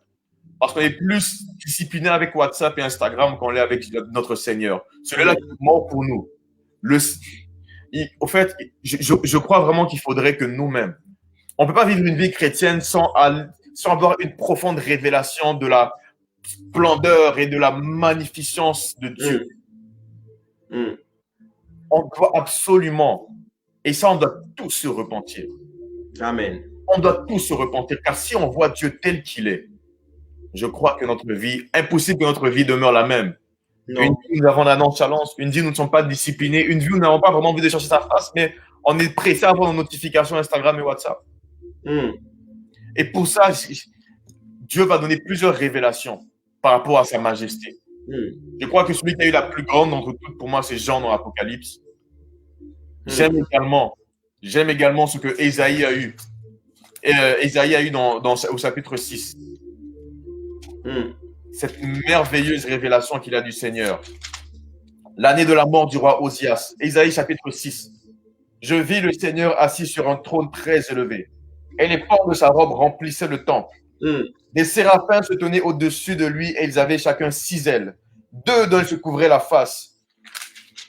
Parce qu'on est plus discipliné avec WhatsApp et Instagram qu'on l'est avec notre Seigneur. Celui-là qui est mort pour nous. Au fait, je crois vraiment qu'il faudrait que nous-mêmes, on ne peut pas vivre une vie chrétienne sans avoir une profonde révélation de la splendeur et de la magnificence de Dieu. On doit absolument, et ça, on doit tous se repentir. Amen. On doit tous se repentir, car si on voit Dieu tel qu'il est, je crois que notre vie, impossible que notre vie demeure la même. Non. Une vie, nous avons la nonchalance. Une vie, nous ne sommes pas disciplinés. Une vie, nous n'avons pas vraiment envie de chercher sa face, mais on est pressé à avoir nos notifications Instagram et WhatsApp. Et pour ça, Dieu va donner plusieurs révélations par rapport à sa majesté. Je crois que celui qui a eu la plus grande d'entre toutes, pour moi, c'est Jean dans l'Apocalypse. J'aime également ce que Ésaïe a eu. Ésaïe a eu au chapitre 6. Cette merveilleuse révélation qu'il a du Seigneur. L'année de la mort du roi Osias. Ésaïe chapitre 6. Je vis le Seigneur assis sur un trône très élevé. Et les pans de sa robe remplissaient le temple. Des séraphins se tenaient au-dessus de lui et ils avaient chacun 6 ailes. 2 dont ils se couvraient la face,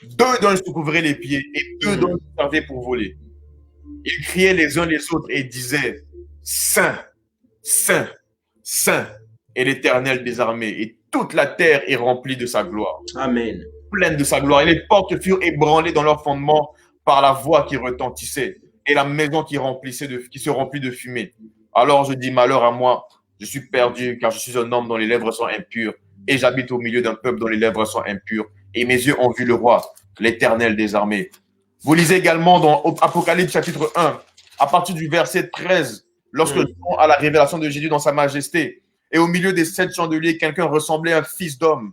2 dont ils se couvraient les pieds et 2 dont ils servaient pour voler. Ils criaient les uns les autres et disaient « Saint, Saint, Saint est l'Éternel des armées et toute la terre est remplie de sa gloire. » Amen. Pleine de sa gloire. Et les portes furent ébranlées dans leur fondement par la voix qui retentissait et la maison qui se remplit de fumée. Alors je dis, malheur à moi, je suis perdu car je suis un homme dont les lèvres sont impures et j'habite au milieu d'un peuple dont les lèvres sont impures et mes yeux ont vu le roi, l'Éternel des armées. Vous lisez également dans Apocalypse chapitre 1, à partir du verset 13, lorsque Jean a la révélation de Jésus dans sa majesté et au milieu des 7 chandeliers, quelqu'un ressemblait à un fils d'homme,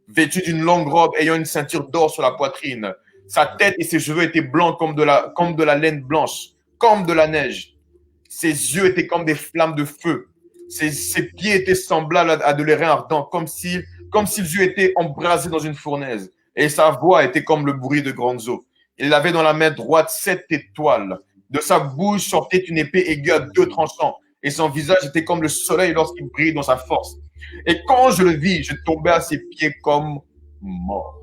vêtu d'une longue robe ayant une ceinture d'or sur la poitrine. Sa tête et ses cheveux étaient blancs comme de la laine blanche, comme de la neige. Ses yeux étaient comme des flammes de feu. Ses pieds étaient semblables à de l'airain ardent, comme s'ils eût été embrasés dans une fournaise. et sa voix était comme le bruit de grandes eaux. Il avait dans la main droite 7 étoiles. De sa bouche sortait une épée aiguë à 2 tranchants, et son visage était comme le soleil lorsqu'il brille dans sa force. Et quand je le vis, je tombais à ses pieds comme mort.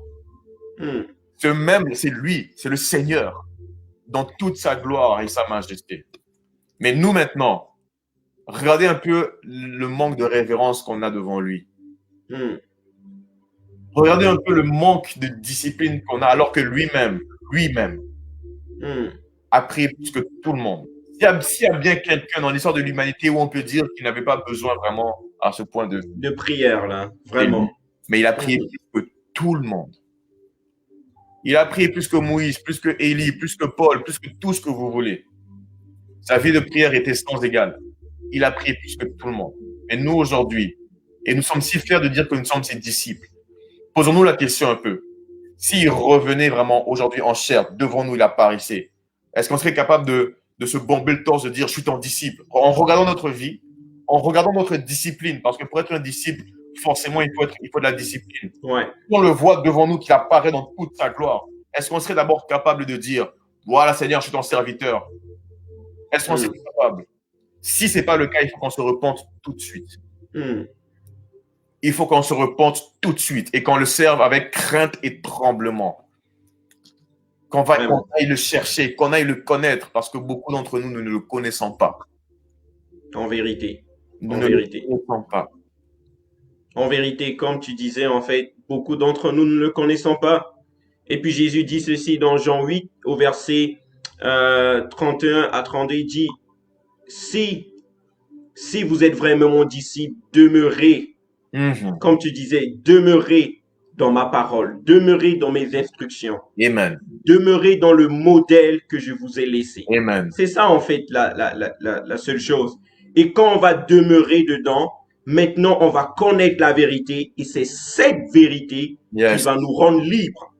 Ce même, c'est lui, c'est le Seigneur, dans toute sa gloire et sa majesté. Mais nous maintenant, regardez un peu le manque de révérence qu'on a devant lui. Regardez un peu le manque de discipline qu'on a, alors que lui-même a prié plus que tout le monde. S'il y a bien quelqu'un dans l'histoire de l'humanité où on peut dire qu'il n'avait pas besoin vraiment à ce point de prière, là, vraiment. Mais il a prié plus que tout le monde. Il a prié plus que Moïse, plus que Élie, plus que Paul, plus que tout ce que vous voulez. Sa vie de prière était sans égal. Il a prié plus que tout le monde. Mais nous, aujourd'hui, et nous sommes si fiers de dire que nous sommes ses disciples, posons-nous la question un peu. S'il revenait vraiment aujourd'hui en chair, devant nous, il apparaissait, est-ce qu'on serait capable de se bomber le torse, de dire « je suis ton disciple » en regardant notre vie, en regardant notre discipline, parce que pour être un disciple, forcément, il faut de la discipline. Ouais. Si on le voit devant nous, qu'il apparaît dans toute sa gloire, est-ce qu'on serait d'abord capable de dire « voilà Seigneur, je suis ton serviteur » Est-ce qu'on serait capable? Si ce n'est pas le cas, il faut qu'on se repente tout de suite. Il faut qu'on se repente tout de suite et qu'on le serve avec crainte et tremblement. Qu'on aille le chercher, qu'on aille le connaître, parce que beaucoup d'entre nous, nous ne le connaissons pas. En vérité. Nous ne le connaissons pas. En vérité, comme tu disais, en fait, beaucoup d'entre nous ne le connaissons pas. Et puis Jésus dit ceci dans Jean 8, au verset 31 à 32, il dit, si vous êtes vraiment mon disciple, demeurez, comme tu disais, demeurez dans ma parole, demeurez dans mes instructions. Amen. Demeurez dans le modèle que je vous ai laissé. Amen. C'est ça, en fait, la seule chose. Et quand on va demeurer dedans, maintenant, on va connaître la vérité et c'est cette vérité qui va nous rendre libres,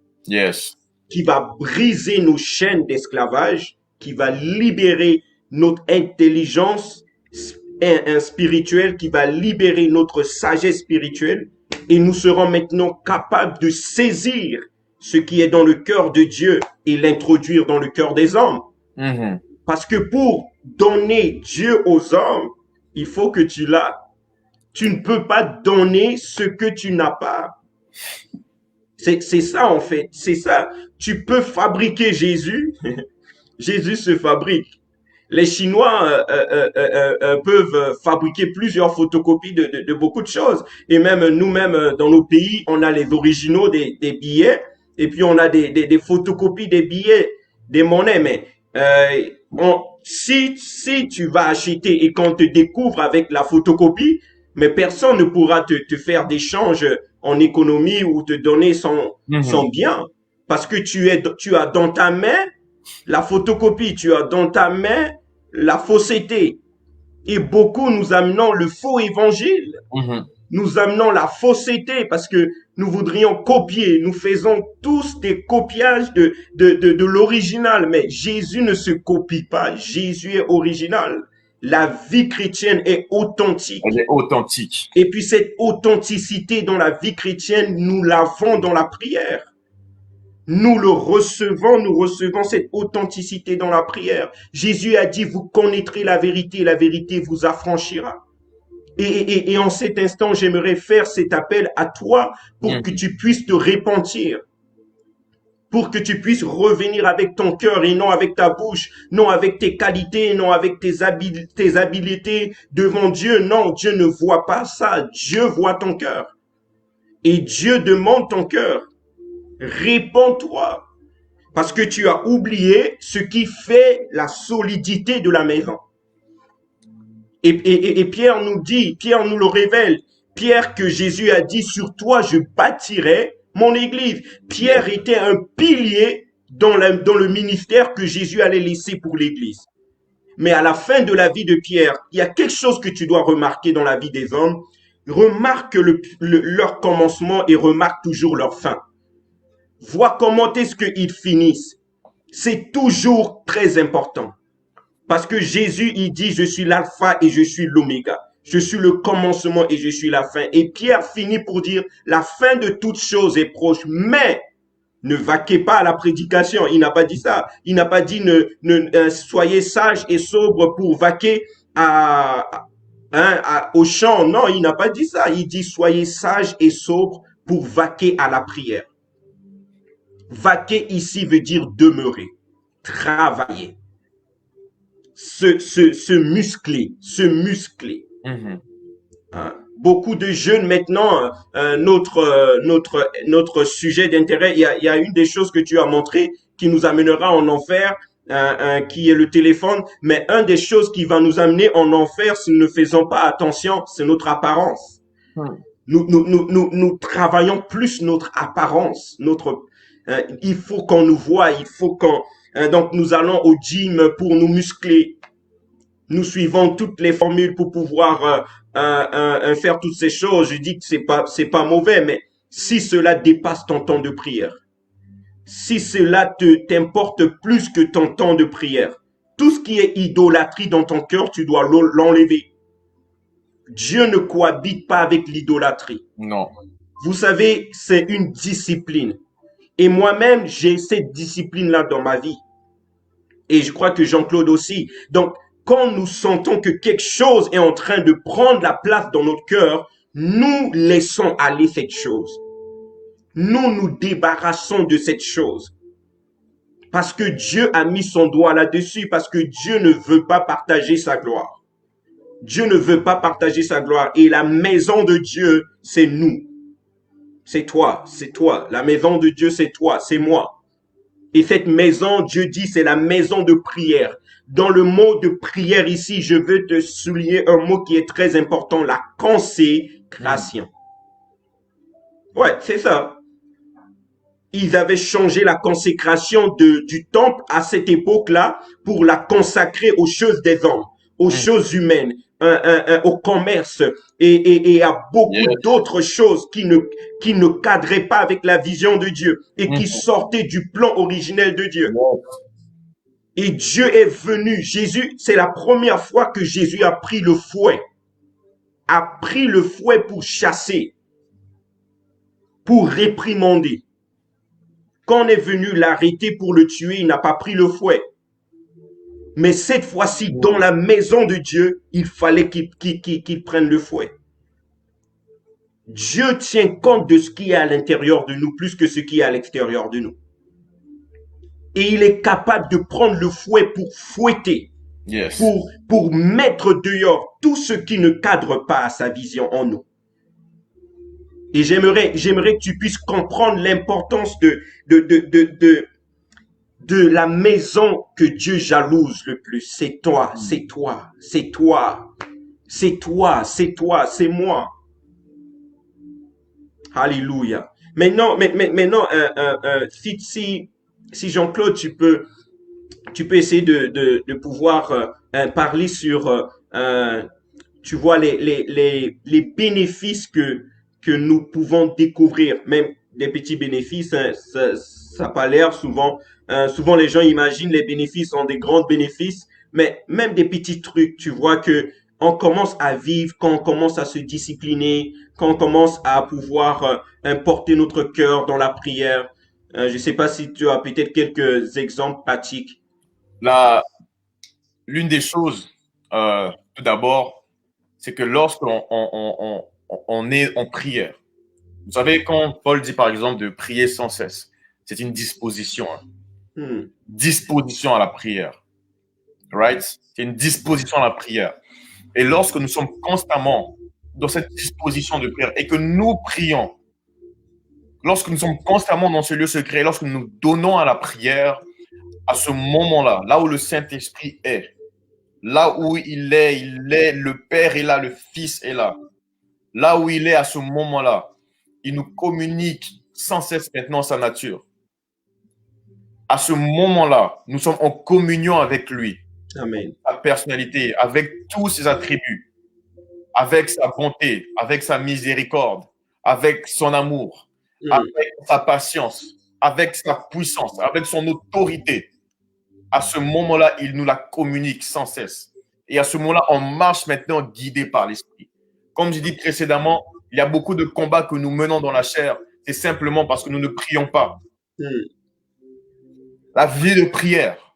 qui va briser nos chaînes d'esclavage, qui va libérer notre intelligence spirituelle, qui va libérer notre sagesse spirituelle et nous serons maintenant capables de saisir ce qui est dans le cœur de Dieu et l'introduire dans le cœur des hommes. Parce que pour donner Dieu aux hommes, il faut que tu l'as. Tu ne peux pas donner ce que tu n'as pas. C'est ça, en fait. C'est ça. Tu peux fabriquer Jésus. Jésus se fabrique. Les Chinois peuvent fabriquer plusieurs photocopies de beaucoup de choses. Et même nous-mêmes, dans nos pays, on a les originaux des billets. Et puis, on a des photocopies des billets, des monnaies. Mais si tu vas acheter et qu'on te découvre avec la photocopie, mais personne ne pourra te faire d'échange en économie ou te donner son bien. Parce que tu as dans ta main la photocopie, tu as dans ta main la fausseté. Et beaucoup nous amenons le faux évangile. Nous amenons la fausseté parce que nous voudrions copier. Nous faisons tous des copiages de l'original. Mais Jésus ne se copie pas. Jésus est original. La vie chrétienne est authentique. Elle est authentique. Et puis cette authenticité dans la vie chrétienne, nous l'avons dans la prière. Nous recevons cette authenticité dans la prière. Jésus a dit, vous connaîtrez la vérité vous affranchira. Et en cet instant, j'aimerais faire cet appel à toi pour que tu puisses te repentir. Pour que tu puisses revenir avec ton cœur et non avec ta bouche, non avec tes qualités, non avec tes habiletés devant Dieu. Non, Dieu ne voit pas ça. Dieu voit ton cœur. Et Dieu demande ton cœur. Réponds-toi. Parce que tu as oublié ce qui fait la solidité de la maison. Et Pierre nous dit, Pierre nous le révèle. Pierre que Jésus a dit, sur toi je bâtirai mon église. Pierre était un pilier dans le ministère que Jésus allait laisser pour l'église. Mais à la fin de la vie de Pierre, il y a quelque chose que tu dois remarquer dans la vie des hommes. Remarque leur commencement et remarque toujours leur fin. Vois comment est-ce qu'ils finissent. C'est toujours très important. Parce que Jésus, il dit, je suis l'alpha et je suis l'oméga. Je suis le commencement et je suis la fin. Et Pierre finit pour dire, la fin de toutes choses est proche. Mais Ne vaquez pas à la prédication. Il n'a pas dit ça. Il n'a pas dit soyez sages et sobres pour vaquer au chant. Non, il n'a pas dit ça. Il dit soyez sages et sobres pour vaquer à la prière. Vaquer ici veut dire demeurer, travailler, se muscler, se muscler. Hein? Beaucoup de jeunes maintenant, notre sujet d'intérêt, il y a une des choses que tu as montré qui nous amènera en enfer, qui est le téléphone, mais une des choses qui va nous amener en enfer si nous ne faisons pas attention, c'est notre apparence. Nous travaillons plus notre apparence, il faut qu'on nous voie, il faut donc nous allons au gym pour nous muscler. Nous suivons toutes les formules pour pouvoir faire toutes ces choses. Je dis que c'est pas mauvais, mais si cela dépasse ton temps de prière, si cela t'importe plus que ton temps de prière, tout ce qui est idolâtrie dans ton cœur, tu dois l'enlever. Dieu ne cohabite pas avec l'idolâtrie. Non. Vous savez, c'est une discipline. Et moi-même, j'ai cette discipline-là dans ma vie. Et je crois que Jean-Claude aussi. Donc, quand nous sentons que quelque chose est en train de prendre la place dans notre cœur, nous laissons aller cette chose. Nous nous débarrassons de cette chose. Parce que Dieu a mis son doigt là-dessus, parce que Dieu ne veut pas partager sa gloire. Dieu ne veut pas partager sa gloire. Et la maison de Dieu, c'est nous. C'est toi, c'est toi. La maison de Dieu, c'est toi, c'est moi. Et cette maison, Dieu dit, c'est la maison de prière. Dans le mot de prière ici, je veux te souligner un mot qui est très important, la consécration. Ouais, c'est ça. Ils avaient changé la consécration du temple à cette époque-là pour la consacrer aux choses des hommes, aux choses humaines, au commerce et à beaucoup d'autres choses qui ne cadraient pas avec la vision de Dieu et qui sortaient du plan originel de Dieu. Et Dieu est venu. Jésus, c'est la première fois que Jésus a pris le fouet pour chasser, pour réprimander. Quand on est venu l'arrêter pour le tuer, il n'a pas pris le fouet. Mais cette fois-ci, dans la maison de Dieu, il fallait qu'il prenne le fouet. Dieu tient compte de ce qui est à l'intérieur de nous plus que ce qui est à l'extérieur de nous. Et il est capable de prendre le fouet pour fouetter, pour mettre dehors tout ce qui ne cadre pas à sa vision en nous. Et j'aimerais que tu puisses comprendre l'importance de la maison que Dieu jalouse le plus. C'est toi, c'est toi, c'est toi, c'est toi, c'est toi, c'est moi. Alléluia. Maintenant, si Jean-Claude, tu peux essayer de pouvoir parler sur, tu vois, les bénéfices que nous pouvons découvrir, même des petits bénéfices, hein, ça n'a pas l'air souvent. Souvent, les gens imaginent les bénéfices ont des grands bénéfices, mais même des petits trucs, tu vois que on commence à vivre, quand on commence à se discipliner, quand on commence à pouvoir porter notre cœur dans la prière. Je ne sais pas si tu as peut-être quelques exemples pratiques. L'une des choses, tout d'abord, c'est que lorsqu'on on est en prière, vous savez, quand Paul dit par exemple de prier sans cesse, c'est une disposition. Disposition à la prière. Right? C'est une disposition à la prière. Et lorsque nous sommes constamment dans cette disposition de prière et que nous prions, lorsque nous sommes constamment dans ce lieu secret, lorsque nous nous donnons à la prière, à ce moment-là, là où le Saint-Esprit est, là où il est, le Père est là, le Fils est là. Là où il est à ce moment-là, il nous communique sans cesse maintenant sa nature. À ce moment-là, nous sommes en communion avec lui. Amen. Sa personnalité, avec tous ses attributs, avec sa bonté, avec sa miséricorde, avec son amour, avec sa patience, avec sa puissance, avec son autorité. À ce moment-là, il nous la communique sans cesse. Et à ce moment-là, on marche maintenant guidé par l'Esprit. Comme j'ai dit précédemment, il y a beaucoup de combats que nous menons dans la chair. C'est simplement parce que nous ne prions pas. Hmm. La vie de prière,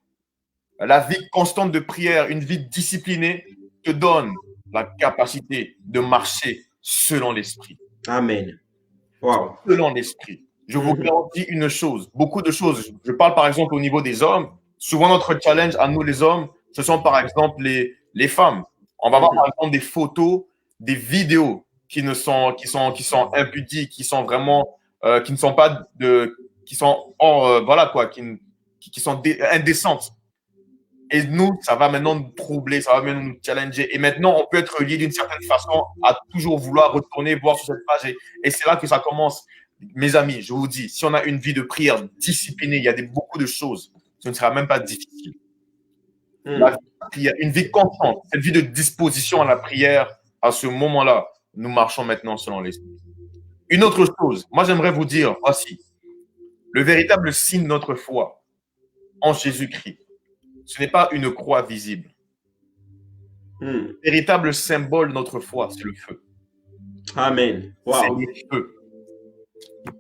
la vie constante de prière, une vie disciplinée te donne la capacité de marcher selon l'esprit. Amen. Wow. Selon l'esprit. Je vous Mhm. garantis une chose, beaucoup de choses. Je parle par exemple au niveau des hommes. Souvent, notre challenge à nous, les hommes, ce sont par exemple les femmes. On va voir par Mhm. exemple des photos, des vidéos qui sont impudiques, qui sont vraiment, qui ne sont pas de, qui sont hors, voilà quoi, qui sont indécentes. Et nous, ça va maintenant nous troubler, ça va maintenant nous challenger. Et maintenant, on peut être lié d'une certaine façon à toujours vouloir retourner voir sur cette page. Et c'est là que ça commence. Mes amis, je vous dis, si on a une vie de prière disciplinée, il y a beaucoup de choses. Ce ne sera même pas difficile. La vie Hmm. de prière, une vie constante, cette vie de disposition à la prière, à ce moment-là, nous marchons maintenant selon l'esprit. Une autre chose, moi j'aimerais vous dire aussi, le véritable signe de notre foi en Jésus-Christ, ce n'est pas une croix visible. Hmm. Le véritable symbole de notre foi, c'est le feu. Amen. C'est Wow. le feu.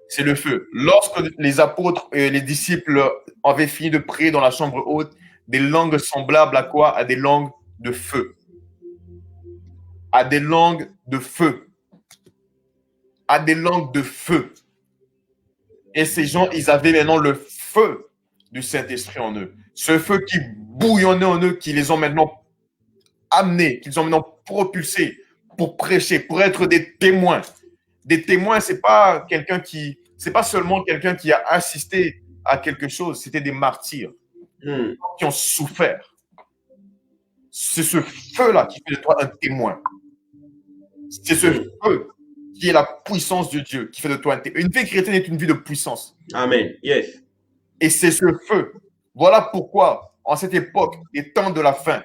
C'est le feu. Lorsque les apôtres et les disciples avaient fini de prier dans la chambre haute, des langues semblables à quoi? À des langues de feu. À des langues de feu. À des langues de feu. Et ces gens, ils avaient maintenant le feu du Saint-Esprit en eux. Ce feu qui bouillonnait en eux, qui les ont maintenant amenés, qu'ils ont maintenant propulsés pour prêcher, pour être des témoins. Des témoins, c'est pas seulement quelqu'un qui a assisté à quelque chose, c'était des martyrs Hmm. qui ont souffert. C'est ce feu-là qui fait de toi un témoin. C'est ce Hmm. feu qui est la puissance de Dieu qui fait de toi un témoin. Une vie chrétienne est une vie de puissance. Amen. Yes. Et c'est ce feu. Voilà pourquoi, en cette époque, des temps de la fin,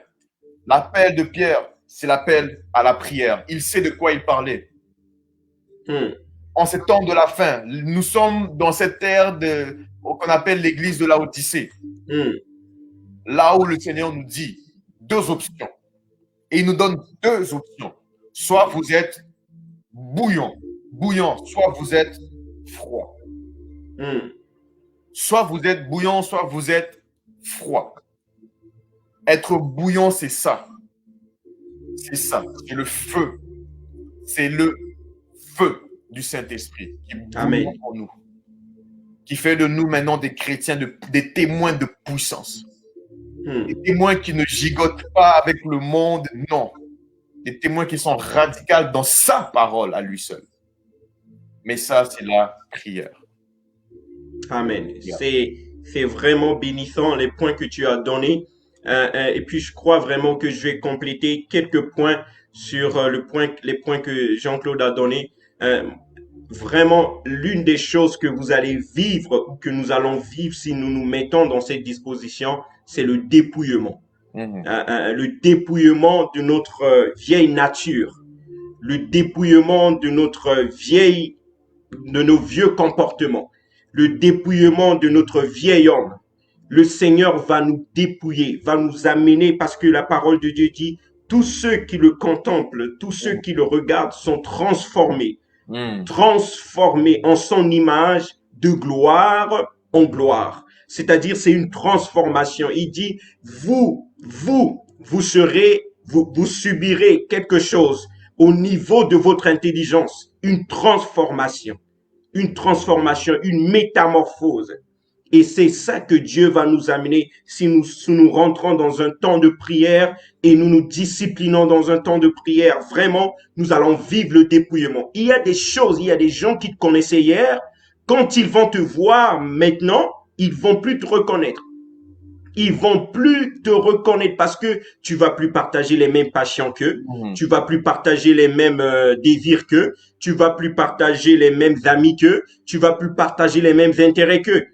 l'appel de Pierre, c'est l'appel à la prière. Il sait de quoi il parlait. Hmm. En ces temps de la fin, nous sommes dans cette ère qu'on appelle l'église de Laodicée. Hmm. Là où le Seigneur nous dit deux options. Et il nous donne deux options. Soit vous êtes bouillant, soit vous êtes froid. Hmm. Soit vous êtes bouillant, soit vous êtes froid. Être bouillant, c'est ça. C'est ça. C'est le feu. C'est le feu du Saint-Esprit qui bouille Amen. en nous. Qui fait de nous maintenant des chrétiens, des témoins de puissance. Hmm. Des témoins qui ne gigotent pas avec le monde, non. Des témoins qui sont radicaux dans sa parole à lui seul. Mais ça, c'est la prière. Amen. Yeah. C'est vraiment bénissant les points que tu as donnés. Et puis, je crois vraiment que je vais compléter quelques points sur les points que Jean-Claude a donnés. Vraiment, l'une des choses que vous allez vivre ou que nous allons vivre si nous nous mettons dans cette disposition, c'est le dépouillement. Le dépouillement de notre vieille nature, le dépouillement de de nos vieux comportements, le dépouillement de notre vieil homme. Le Seigneur va nous dépouiller, va nous amener parce que la parole de Dieu dit, tous ceux qui le contemplent, tous ceux qui le regardent sont transformés, transformés en son image de gloire en gloire. C'est-à-dire, c'est une transformation. Il dit, vous subirez quelque chose au niveau de votre intelligence, une transformation, une métamorphose. Et c'est ça que Dieu va nous amener si nous rentrons dans un temps de prière et nous nous disciplinons dans un temps de prière. Vraiment, nous allons vivre le dépouillement. Il y a des choses, il y a des gens qui te connaissaient hier. Quand ils vont te voir maintenant, ils vont plus te reconnaître. Ils vont plus te reconnaître parce que tu vas plus partager les mêmes passions qu'eux, tu vas plus partager les mêmes désirs qu'eux, tu vas plus partager les mêmes amis qu'eux, tu vas plus partager les mêmes intérêts qu'eux.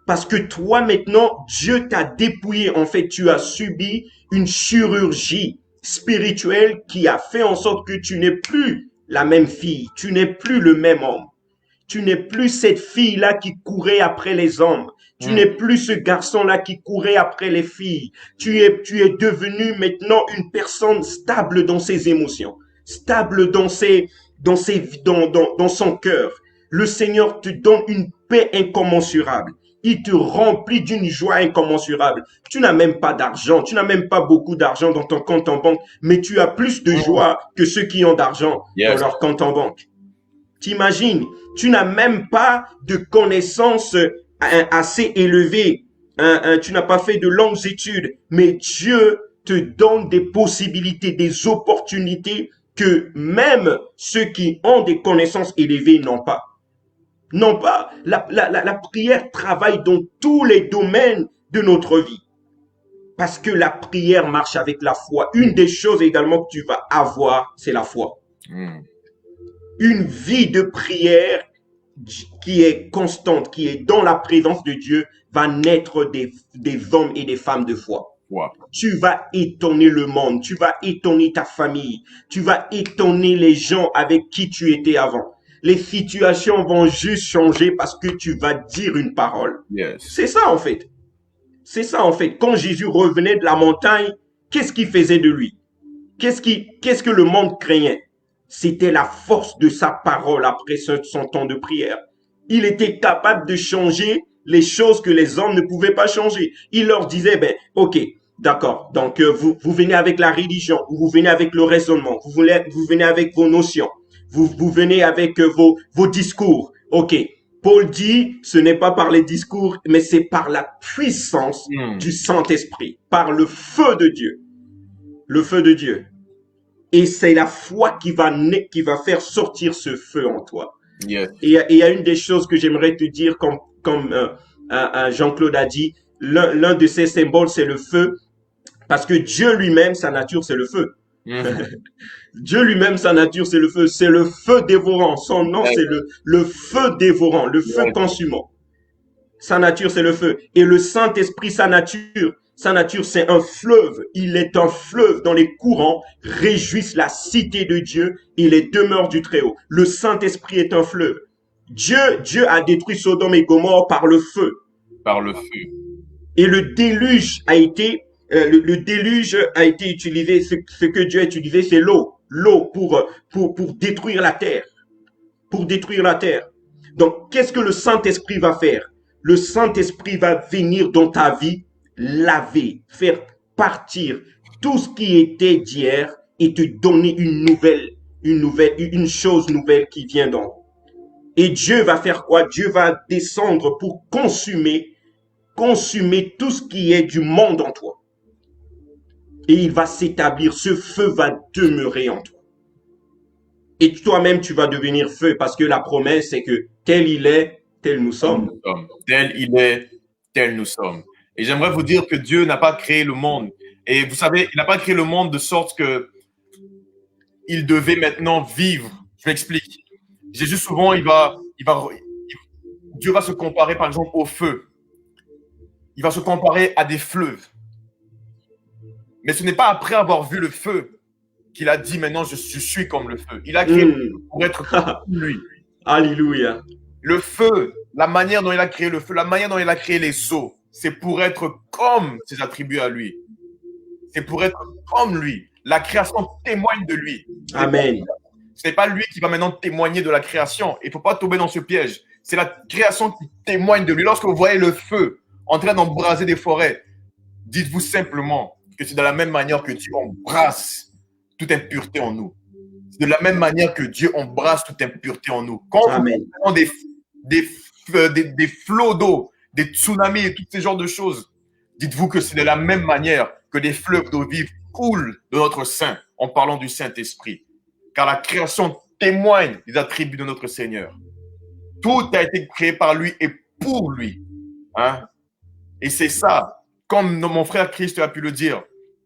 Parce que toi, maintenant, Dieu t'a dépouillé. En fait, tu as subi une chirurgie spirituelle qui a fait en sorte que tu n'es plus la même fille, tu n'es plus le même homme. Tu n'es plus cette fille-là qui courait après les hommes. Tu n'es plus ce garçon-là qui courait après les filles. Tu es devenu maintenant une personne stable dans ses émotions, stable dans son cœur. Le Seigneur te donne une paix incommensurable. Il te remplit d'une joie incommensurable. Tu n'as même pas d'argent, tu n'as même pas beaucoup d'argent dans ton compte en banque, mais tu as plus de joie que ceux qui ont d'argent dans Yes. leur compte en banque. T'imagines, tu n'as même pas de connaissances assez élevées, tu n'as pas fait de longues études, mais Dieu te donne des possibilités, des opportunités que même ceux qui ont des connaissances élevées n'ont pas. Non pas, la prière travaille dans tous les domaines de notre vie. Parce que la prière marche avec la foi. Une des choses également que tu vas avoir, c'est la foi. Mm. Une vie de prière qui est constante, qui est dans la présence de Dieu, va naître des hommes et des femmes de foi. Wow. Tu vas étonner le monde, tu vas étonner ta famille, tu vas étonner les gens avec qui tu étais avant. Les situations vont juste changer parce que tu vas dire une parole. Yes. C'est ça en fait. C'est ça en fait. Quand Jésus revenait de la montagne, qu'est-ce qu'il faisait de lui? Qu'est-ce que le monde craignait? C'était la force de sa parole après son temps de prière. Il était capable de changer les choses que les hommes ne pouvaient pas changer. Il leur disait, ben, ok, d'accord, donc vous venez avec la religion, vous venez avec le raisonnement, vous venez avec vos notions, vous venez avec vos discours. Ok, Paul dit, ce n'est pas par les discours, mais c'est par la puissance du Saint-Esprit, par le feu de Dieu. Le feu de Dieu. Et c'est la foi qui va faire sortir ce feu en toi. Yes. Et il y a une des choses que j'aimerais te dire, comme Jean-Claude a dit, l'un de ces symboles, c'est le feu, parce que Dieu lui-même, sa nature, c'est le feu. Dieu lui-même, sa nature, c'est le feu. C'est le feu dévorant. Son nom, c'est le feu dévorant, le feu consumant. Sa nature, c'est le feu. Et le Saint-Esprit, sa nature, c'est un fleuve. Il est un fleuve dont les courants réjouissent la cité de Dieu et les demeures du Très-Haut. Le Saint-Esprit est un fleuve. Dieu a détruit Sodome et Gomorrhe par le feu. Par le feu. Et le déluge a été utilisé, ce que Dieu a utilisé, c'est l'eau. L'eau pour détruire la terre. Pour détruire la terre. Donc, qu'est-ce que le Saint-Esprit va faire? Le Saint-Esprit va venir dans ta vie, laver, faire partir tout ce qui était d'hier et te donner une chose nouvelle qui vient d'en haut. Et Dieu va faire quoi? Dieu va descendre pour consumer tout ce qui est du monde en toi. Et il va s'établir, ce feu va demeurer en toi. Et toi-même, tu vas devenir feu parce que la promesse, c'est que tel il est, tel nous sommes. Tel il est, tel nous sommes. Et j'aimerais vous dire que Dieu n'a pas créé le monde. Et vous savez, il n'a pas créé le monde de sorte que il devait maintenant vivre. Je m'explique. Jésus, souvent, Dieu va se comparer, par exemple, au feu. Il va se comparer à des fleuves. Mais ce n'est pas après avoir vu le feu qu'il a dit maintenant je suis comme le feu. Il a créé pour être comme lui. Alléluia. Le feu, la manière dont il a créé le feu, la manière dont il a créé les eaux, c'est pour être comme ses attributs à lui. C'est pour être comme lui. La création témoigne de lui. Amen. Ce n'est pas lui qui va maintenant témoigner de la création. Il ne faut pas tomber dans ce piège. C'est la création qui témoigne de lui. Lorsque vous voyez le feu en train d'embraser des forêts, dites-vous simplement que c'est de la même manière que Dieu embrasse toute impureté en nous. C'est de la même manière que Dieu embrasse toute impureté en nous. Quand Amen. nous avons des flots d'eau, des tsunamis et tous ces genres de choses, dites-vous que c'est de la même manière que des fleuves d'eau vive coulent de notre sein en parlant du Saint-Esprit. Car la création témoigne des attributs de notre Seigneur. Tout a été créé par lui et pour lui. Hein? Et c'est ça, comme mon frère Christ a pu le dire.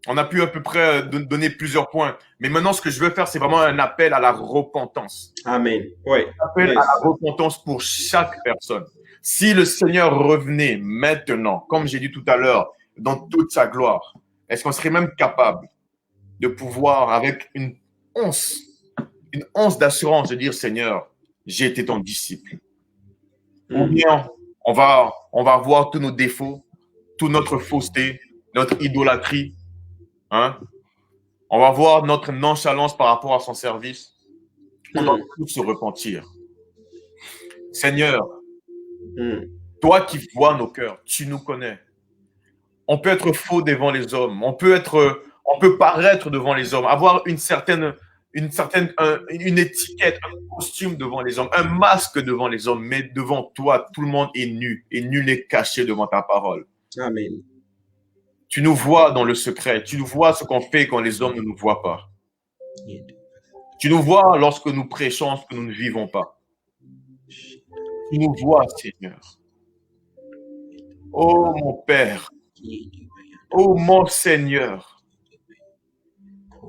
On a pu à peu près donner plusieurs points. Mais maintenant, ce que je veux faire, c'est vraiment un appel à la repentance. Amen. Ouais. Un appel à la repentance pour chaque personne. Si le Seigneur revenait maintenant, comme j'ai dit tout à l'heure, dans toute sa gloire, est-ce qu'on serait même capable de pouvoir, avec une once d'assurance, de dire, Seigneur, j'ai été ton disciple. Ou bien, on va voir tous nos défauts, toute notre fausseté, notre idolâtrie. Hein? On va voir notre nonchalance par rapport à son service. On doit tous se repentir. Seigneur, Toi qui vois nos cœurs, tu nous connais. On peut être faux devant les hommes, on peut paraître devant les hommes, avoir une étiquette, un costume devant les hommes, un masque devant les hommes, mais devant toi, tout le monde est nu et nul n'est caché devant ta parole. Amen. Tu nous vois dans le secret, tu nous vois ce qu'on fait quand les hommes ne nous voient pas. Tu nous vois lorsque nous prêchons ce que nous ne vivons pas. Tu nous vois, Seigneur. Oh mon Père, oh mon Seigneur.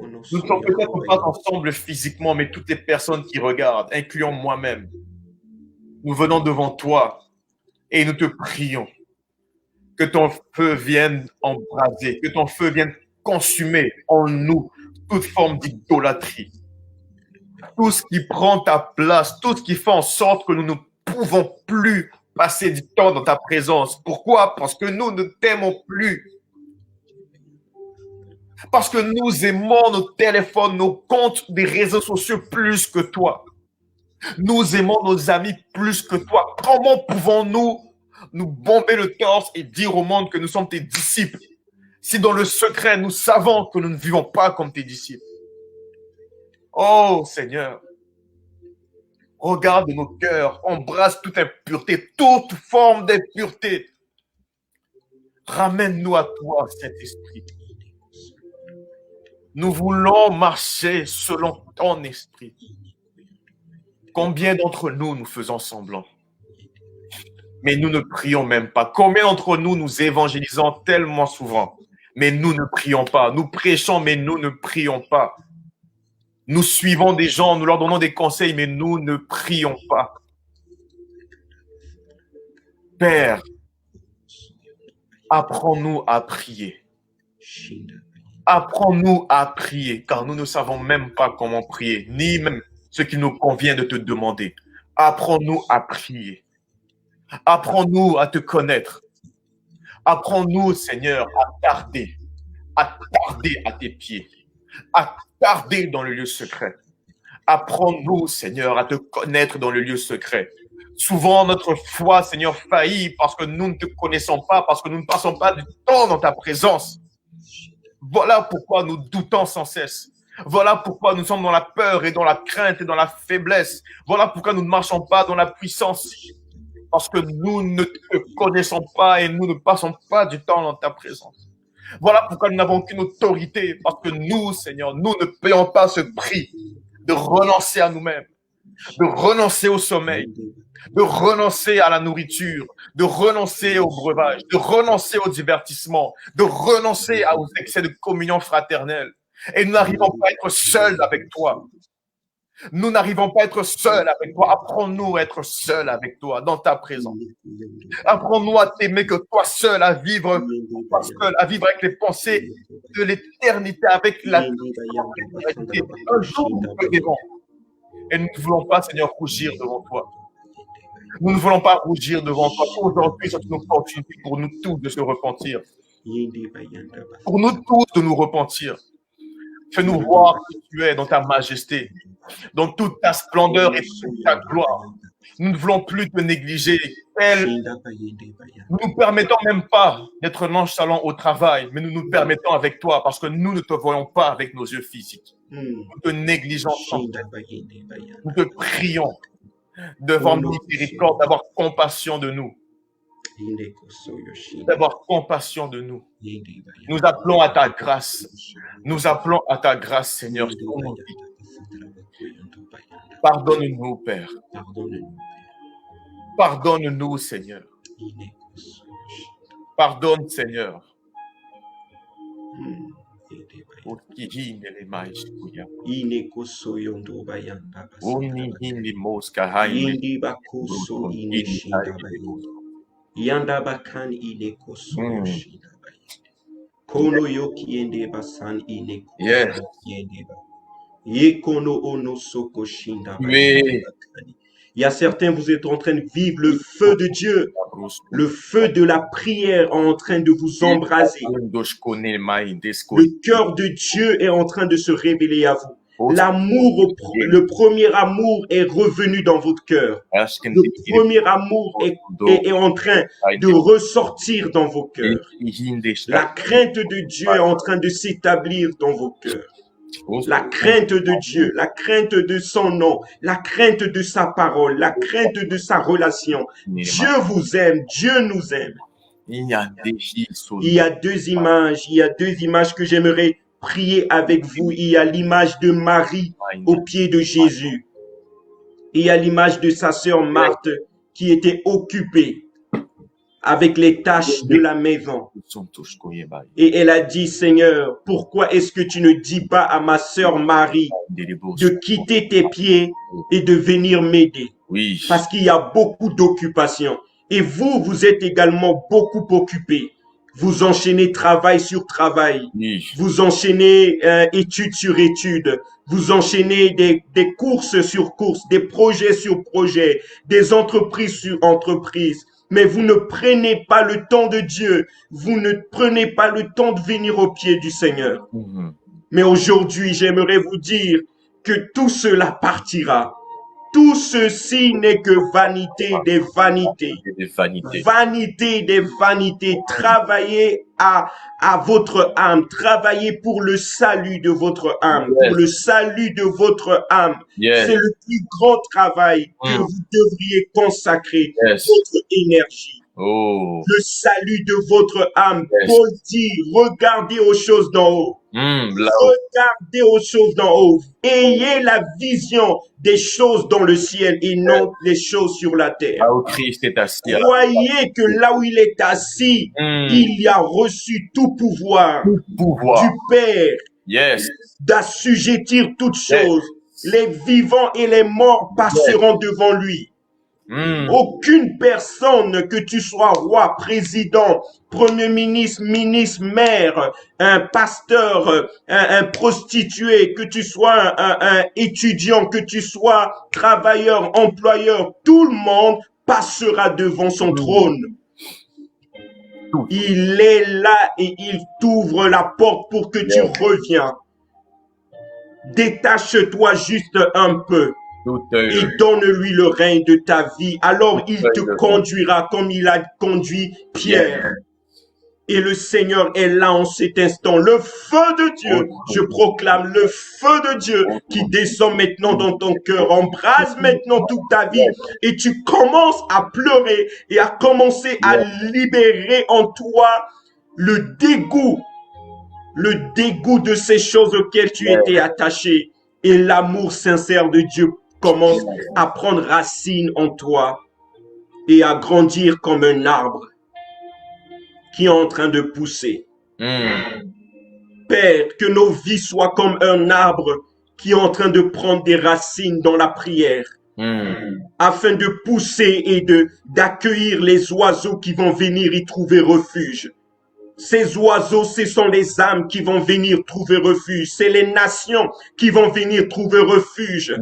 Nous ne sommes peut-être pas ensemble physiquement, mais toutes les personnes qui regardent, incluant moi-même, nous venons devant toi et nous te prions que ton feu vienne embraser, que ton feu vienne consumer en nous toute forme d'idolâtrie. Tout ce qui prend ta place, tout ce qui fait en sorte que nous ne pouvons plus passer du temps dans ta présence. Pourquoi? Parce que nous ne t'aimons plus. Parce que nous aimons nos téléphones, nos comptes des réseaux sociaux plus que toi. Nous aimons nos amis plus que toi. Comment pouvons-nous nous bomber le torse et dire au monde que nous sommes tes disciples si dans le secret, nous savons que nous ne vivons pas comme tes disciples? Oh Seigneur, regarde nos cœurs, embrasse toute impureté, toute forme d'impureté. Ramène-nous à toi, Saint-Esprit. Nous voulons marcher selon ton esprit. Combien d'entre nous faisons semblant? Mais nous ne prions même pas. Combien d'entre nous évangélisons tellement souvent, mais nous ne prions pas. Nous prêchons, mais nous ne prions pas. Nous suivons des gens, nous leur donnons des conseils, mais nous ne prions pas. Père, apprends-nous à prier. Apprends-nous à prier, car nous ne savons même pas comment prier, ni même ce qu'il nous convient de te demander. Apprends-nous à prier. Apprends-nous à te connaître. Apprends-nous, Seigneur, à tarder à tes pieds, à tarder dans le lieu secret. Apprends-nous, Seigneur, à te connaître dans le lieu secret. Souvent, notre foi, Seigneur, faillit parce que nous ne te connaissons pas, parce que nous ne passons pas du temps dans ta présence. Voilà pourquoi nous doutons sans cesse. Voilà pourquoi nous sommes dans la peur et dans la crainte et dans la faiblesse. Voilà pourquoi nous ne marchons pas dans la puissance. Parce que nous ne te connaissons pas et nous ne passons pas du temps dans ta présence. Voilà pourquoi nous n'avons aucune autorité. Parce que nous, Seigneur, nous ne payons pas ce prix de renoncer à nous-mêmes, de renoncer au sommeil, de renoncer à la nourriture, de renoncer au breuvage, de renoncer au divertissement, de renoncer aux excès de communion fraternelle. Et nous n'arrivons pas à être seuls avec toi. Nous n'arrivons pas à être seuls avec toi. Apprends-nous à être seuls avec toi, dans ta présence. Apprends-nous à t'aimer que toi seul, à vivre avec les pensées de l'éternité, avec la l'éternité. Un jour, nous te verrons. Et nous ne voulons pas, Seigneur, rougir devant toi. Nous ne voulons pas rougir devant toi. Aujourd'hui, c'est une opportunité pour nous tous de se repentir. Pour nous tous de nous repentir. Fais-nous voir qui tu es dans ta majesté, dans toute ta splendeur et toute ta gloire. Nous ne voulons plus te négliger. Nous ne nous permettons même pas d'être nonchalants au travail, mais nous nous permettons avec toi parce que nous ne te voyons pas avec nos yeux physiques. Nous te négligeons sans cesse. Nous te prions devant miséricorde, d'avoir compassion de nous. D'avoir compassion de nous. Nous appelons à ta grâce. Nous appelons à ta grâce, Seigneur. Pardonne-nous, Père. Pardonne-nous, Seigneur. Pardonne, Seigneur. Yanda bakan ine koso kono yoki ende basan ine koso yende ba yekono ono soko shinda. Il y a certains, vous êtes en train de vivre le feu de Dieu, le feu de la prière en train de vous embraser. Le cœur de Dieu est en train de se révéler à vous. Le premier amour est revenu dans votre cœur. Le premier amour est en train de ressortir dans vos cœurs. La crainte de Dieu est en train de s'établir dans vos cœurs. La crainte de Dieu, la crainte de son nom, la crainte de sa parole, la crainte de sa relation. Dieu vous aime, Dieu nous aime. Il y a deux images que j'aimerais prier avec vous. Il y a l'image de Marie au pied de Jésus. Il y a l'image de sa sœur Marthe qui était occupée avec les tâches de la maison. Et elle a dit, Seigneur, pourquoi est-ce que tu ne dis pas à ma sœur Marie de quitter tes pieds et de venir m'aider? Parce qu'il y a beaucoup d'occupations. Et vous, vous êtes également beaucoup occupés. Vous enchaînez travail sur travail. Vous enchaînez études sur études. Vous enchaînez des courses sur courses, des projets sur projets, des entreprises sur entreprises. Mais vous ne prenez pas le temps de Dieu. Vous ne prenez pas le temps de venir au pied du Seigneur. Mais aujourd'hui, j'aimerais vous dire que tout cela partira. Tout ceci n'est que vanité des vanités. Vanité des vanités. Travaillez à votre âme. Travaillez pour le salut de votre âme. Pour le salut de votre âme. C'est le plus grand travail que vous devriez consacrer votre énergie. Le salut de votre âme. Paul dit, regardez aux choses d'en haut. Regardez aux choses d'en haut. Ayez la vision des choses dans le ciel et non les choses sur la terre. Croyez que là où il est assis, il y a reçu tout pouvoir du Père d'assujettir toutes choses. Les vivants et les morts passeront devant lui. Aucune personne, que tu sois roi, président, premier ministre, ministre, maire, un pasteur, un prostitué, que tu sois un étudiant, que tu sois travailleur, employeur, tout le monde passera devant son trône. Il est là et il t'ouvre la porte pour que tu reviens. Détache-toi juste un peu. Et donne-lui le règne de ta vie. Alors il te conduira comme il a conduit Pierre. Et le Seigneur est là en cet instant. Le feu de Dieu, je proclame le feu de Dieu qui descend maintenant dans ton cœur, embrase maintenant toute ta vie. Et tu commences à pleurer et à commencer à libérer en toi le dégoût de ces choses auxquelles tu étais attaché. Et l'amour sincère de Dieu commence à prendre racine en toi et à grandir comme un arbre qui est en train de pousser. Père, que nos vies soient comme un arbre qui est en train de prendre des racines dans la prière, afin de pousser et d'accueillir les oiseaux qui vont venir y trouver refuge. Ces oiseaux, ce sont les âmes qui vont venir trouver refuge. C'est les nations qui vont venir trouver refuge.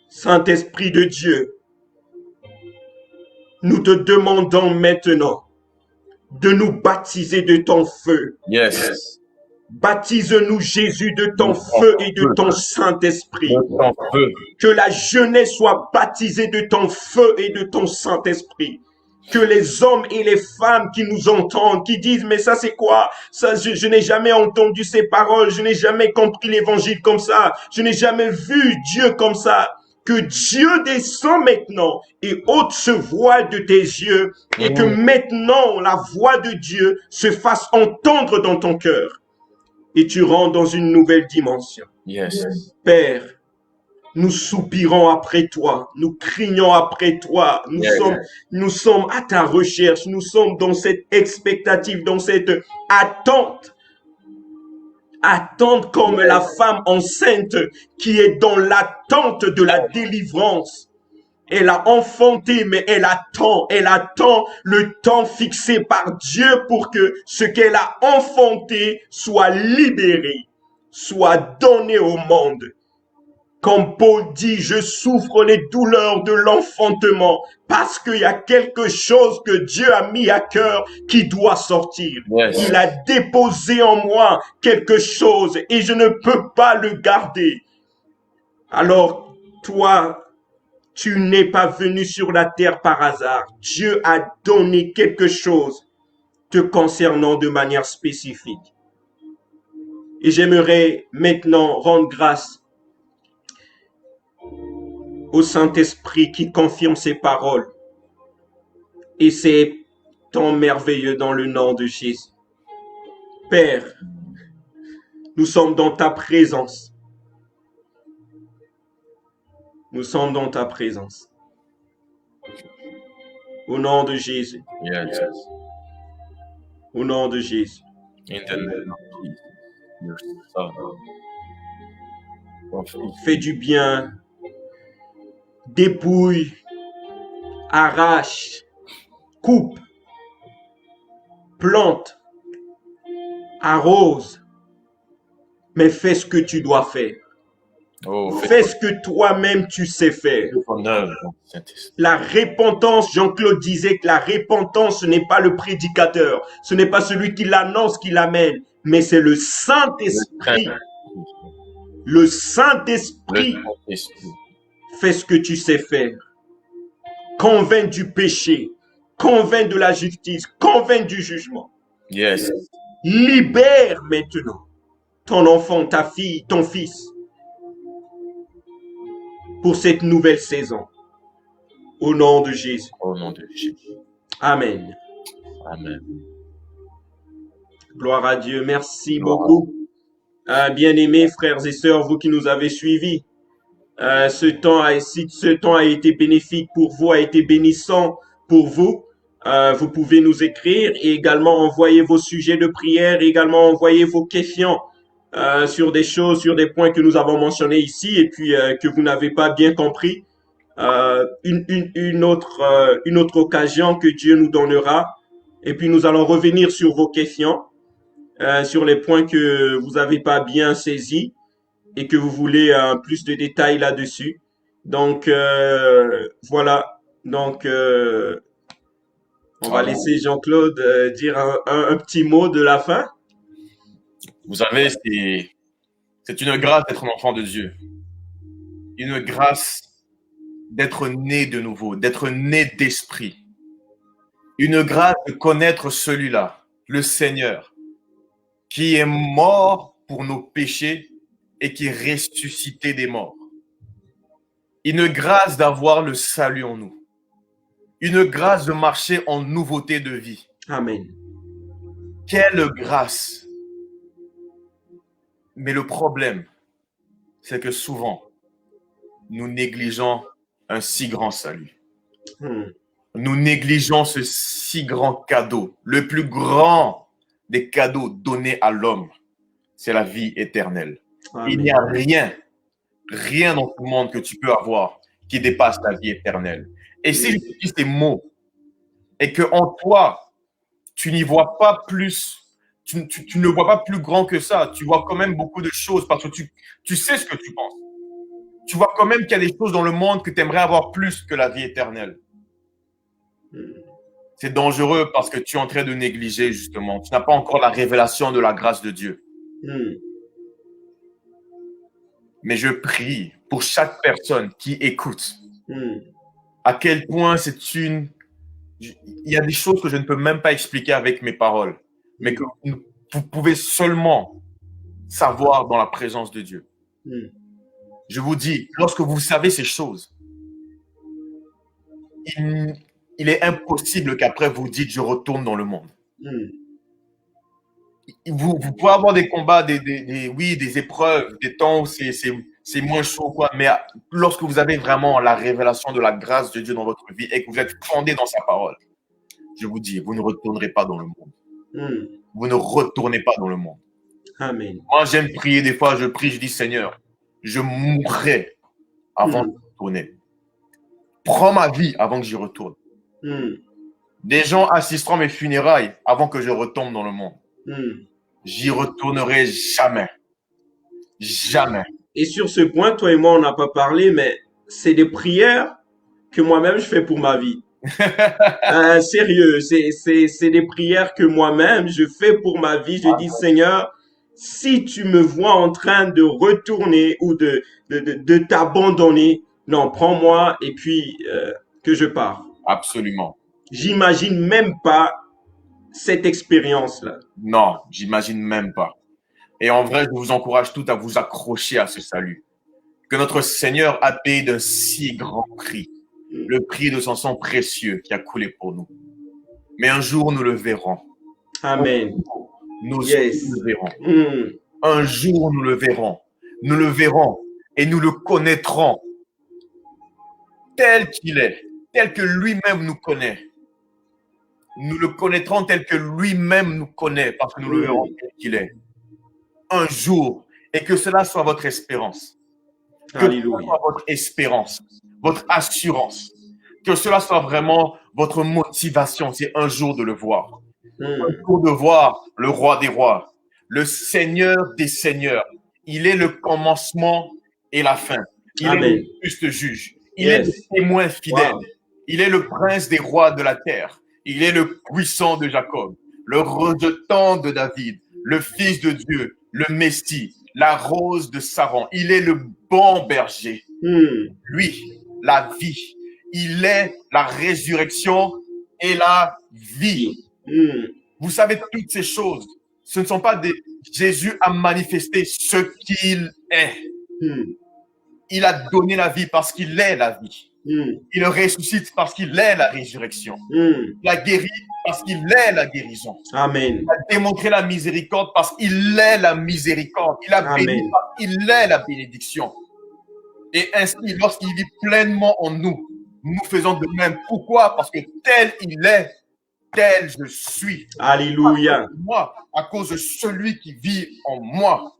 Saint-Esprit de Dieu, nous te demandons maintenant de nous baptiser de ton feu. Baptise-nous, Jésus, de ton feu et de ton Saint-Esprit. Que la jeunesse soit baptisée de ton feu et de ton Saint-Esprit. Que les hommes et les femmes qui nous entendent, qui disent, mais ça c'est quoi? Ça, je n'ai jamais entendu ces paroles, je n'ai jamais compris l'évangile comme ça, je n'ai jamais vu Dieu comme ça. Que Dieu descend maintenant et ôte ce voile de tes yeux et que maintenant la voix de Dieu se fasse entendre dans ton cœur et tu rentres dans une nouvelle dimension. Père, nous soupirons après toi, nous crions après toi, nous sommes à ta recherche, nous sommes dans cette expectative, dans cette attente. Attendre comme la femme enceinte qui est dans l'attente de la délivrance. Elle a enfanté, mais elle attend le temps fixé par Dieu pour que ce qu'elle a enfanté soit libéré, soit donné au monde. Comme Paul dit, je souffre les douleurs de l'enfantement parce qu'il y a quelque chose que Dieu a mis à cœur qui doit sortir. Yes. Il a déposé en moi quelque chose et je ne peux pas le garder. Alors, toi, tu n'es pas venu sur la terre par hasard. Dieu a donné quelque chose te concernant de manière spécifique. Et j'aimerais maintenant rendre grâce au Saint-Esprit qui confirme ces paroles. Et c'est tant merveilleux dans le nom de Jésus. Père, nous sommes dans ta présence. Nous sommes dans ta présence. Au nom de Jésus. Yes. Au nom de Jésus. In the name of Jesus. Your Son of Israel. Fais du bien. Dépouille. Arrache. Coupe. Plante. Arrose. Mais fais ce que tu dois faire. Oh, Fais ce que toi-même tu sais faire. ton œuvre, Saint-Esprit. La repentance, Jean-Claude disait que la repentance, ce n'est pas le prédicateur, ce n'est pas celui qui l'annonce, qui l'amène, mais c'est le Saint-Esprit. Le Saint-Esprit Le Saint-Esprit. fait ce que tu sais faire. Convainc du péché, convainc de la justice, convainc du jugement. Yes. Libère maintenant ton enfant, ta fille, ton fils pour cette nouvelle saison. Au nom de Jésus. Au nom de Jésus. Amen. Amen. Gloire à Dieu. Merci Gloire. beaucoup. Bien-aimés frères et sœurs, vous qui nous avez suivis, ce temps a été bénéfique pour vous, a été bénissant pour vous. Vous pouvez nous écrire et également envoyer vos sujets de prière, également envoyer vos questions sur des choses, sur des points que nous avons mentionnés ici et puis que vous n'avez pas bien compris. Une autre occasion que Dieu nous donnera. Et puis nous allons revenir sur vos questions, sur les points que vous n'avez pas bien saisis et que vous voulez plus de détails là-dessus. Donc voilà. Donc on va laisser Jean-Claude dire un petit mot de la fin. Vous savez, c'est une grâce d'être un enfant de Dieu. Une grâce d'être né de nouveau, d'être né d'esprit. Une grâce de connaître celui-là, le Seigneur, qui est mort pour nos péchés et qui est ressuscité des morts. Une grâce d'avoir le salut en nous. Une grâce de marcher en nouveauté de vie. Amen. Quelle grâce! Mais le problème, c'est que souvent, nous négligeons un si grand salut. Nous négligeons ce si grand cadeau. Le plus grand des cadeaux donnés à l'homme, c'est la vie éternelle. Amen. Il n'y a rien dans ce monde que tu peux avoir qui dépasse la vie éternelle. Et si je te dis ces mots, et que en toi, tu n'y vois pas plus, tu ne vois pas plus grand que ça, tu vois quand même beaucoup de choses parce que tu sais ce que tu penses. Tu vois quand même qu'il y a des choses dans le monde que tu aimerais avoir plus que la vie éternelle. C'est dangereux parce que tu es en train de négliger justement. Tu n'as pas encore la révélation de la grâce de Dieu. Mais je prie pour chaque personne qui écoute à quel point il y a des choses que je ne peux même pas expliquer avec mes paroles, mais que vous pouvez seulement savoir dans la présence de Dieu. Je vous dis, lorsque vous savez ces choses, il est impossible qu'après vous dites « je retourne dans le monde ». Vous pouvez avoir des combats, des épreuves, des temps où c'est moins chaud, quoi. Mais lorsque vous avez vraiment la révélation de la grâce de Dieu dans votre vie et que vous êtes fondé dans sa parole, je vous dis, vous ne retournerez pas dans le monde. Vous ne retournez pas dans le monde. Amen. Moi, j'aime prier des fois, je prie, je dis Seigneur, je mourrai avant de retourner. Prends ma vie avant que j'y retourne. Des gens assisteront à mes funérailles avant que je retombe dans le monde. J'y retournerai jamais. Jamais. Et sur ce point, toi et moi, on n'a pas parlé, mais c'est des prières que moi-même je fais pour ma vie. Sérieux, c'est des prières que moi-même je fais pour ma vie. Je dis, Seigneur, si tu me vois en train de retourner ou de t'abandonner, non, prends-moi et puis que je pars. Absolument. J'imagine même pas cette expérience-là. Non, j'imagine même pas. Et en vrai, je vous encourage tous à vous accrocher à ce salut. Que notre Seigneur a payé d'un si grand prix, Mm. le prix de son sang précieux qui a coulé pour nous. Mais un jour, nous le verrons. Un Amen. jour, nous Yes. le verrons. Mm. Un jour, nous le verrons. Nous le verrons et nous le connaîtrons tel qu'il est, tel que lui-même nous connaît. Nous le connaîtrons tel que lui-même nous connaît parce que nous le verrons Mm. tel qu'il est. Un jour, et que cela soit votre espérance. Que cela Alléluia. soit votre espérance, votre assurance. Que cela soit vraiment votre motivation, c'est un jour de le voir. Un Mm. jour de voir le roi des rois, le Seigneur des seigneurs. Il est le commencement et la fin. Il est le Amen. juste juge. Il est le Yes. témoin fidèle. Wow. Il est le prince des rois de la terre. Il est le puissant de Jacob, le rejetant de David, le fils de Dieu, le Messie, la rose de Saron. Il est le bon berger. Mm. Lui, la vie. Il est la résurrection et la vie. Mm. Vous savez, toutes ces choses, ce ne sont pas des... Jésus a manifesté ce qu'il est. Mm. Il a donné la vie parce qu'il est la vie. Mm. Il ressuscite parce qu'il est la résurrection. Mm. Il a guéri parce qu'il est la guérison. Amen. Il a démontré la miséricorde parce qu'il est la miséricorde. Il a béni Amen. parce qu'il est la bénédiction. Et ainsi, lorsqu'il vit pleinement en nous, nous faisons de même. Pourquoi? Parce que tel il est, tel je suis. Alléluia. Moi, à cause de celui qui vit en moi,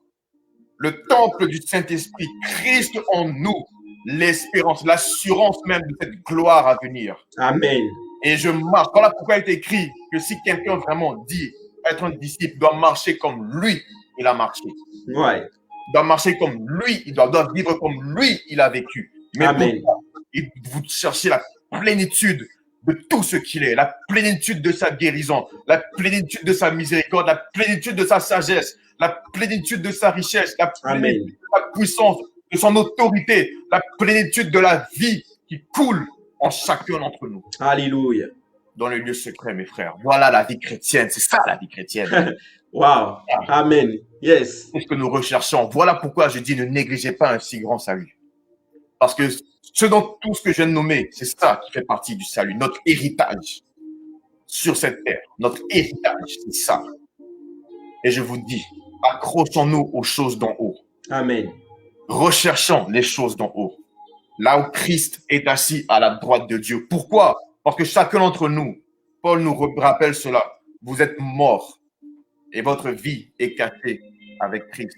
le temple du Saint-Esprit, Christ en nous, l'espérance, l'assurance même de cette gloire à venir. Amen. Et je marche. Voilà pourquoi il est écrit que si quelqu'un vraiment dit être un disciple, doit marcher comme lui, il a marché. Ouais. Il doit marcher comme lui, il doit vivre comme lui, il a vécu. Mais Amen. vous cherchez la plénitude de tout ce qu'il est, la plénitude de sa guérison, la plénitude de sa miséricorde, la plénitude de sa sagesse, la plénitude de sa richesse, la plénitude de sa puissance, de son autorité, la plénitude de la vie qui coule en chacun d'entre nous. Alléluia. Dans le lieu secret, mes frères. Voilà la vie chrétienne. C'est ça la vie chrétienne. Wow. Amen. Yes. C'est ce que nous recherchons. Voilà pourquoi je dis ne négligez pas un si grand salut. Parce que tout ce que je viens de nommer, c'est ça qui fait partie du salut. Notre héritage sur cette terre. Notre héritage, c'est ça. Et je vous dis, accrochons-nous aux choses d'en haut. Amen. Recherchons les choses d'en haut. Là où Christ est assis à la droite de Dieu. Pourquoi? Parce que chacun d'entre nous, Paul nous rappelle cela. Vous êtes morts et votre vie est cachée avec Christ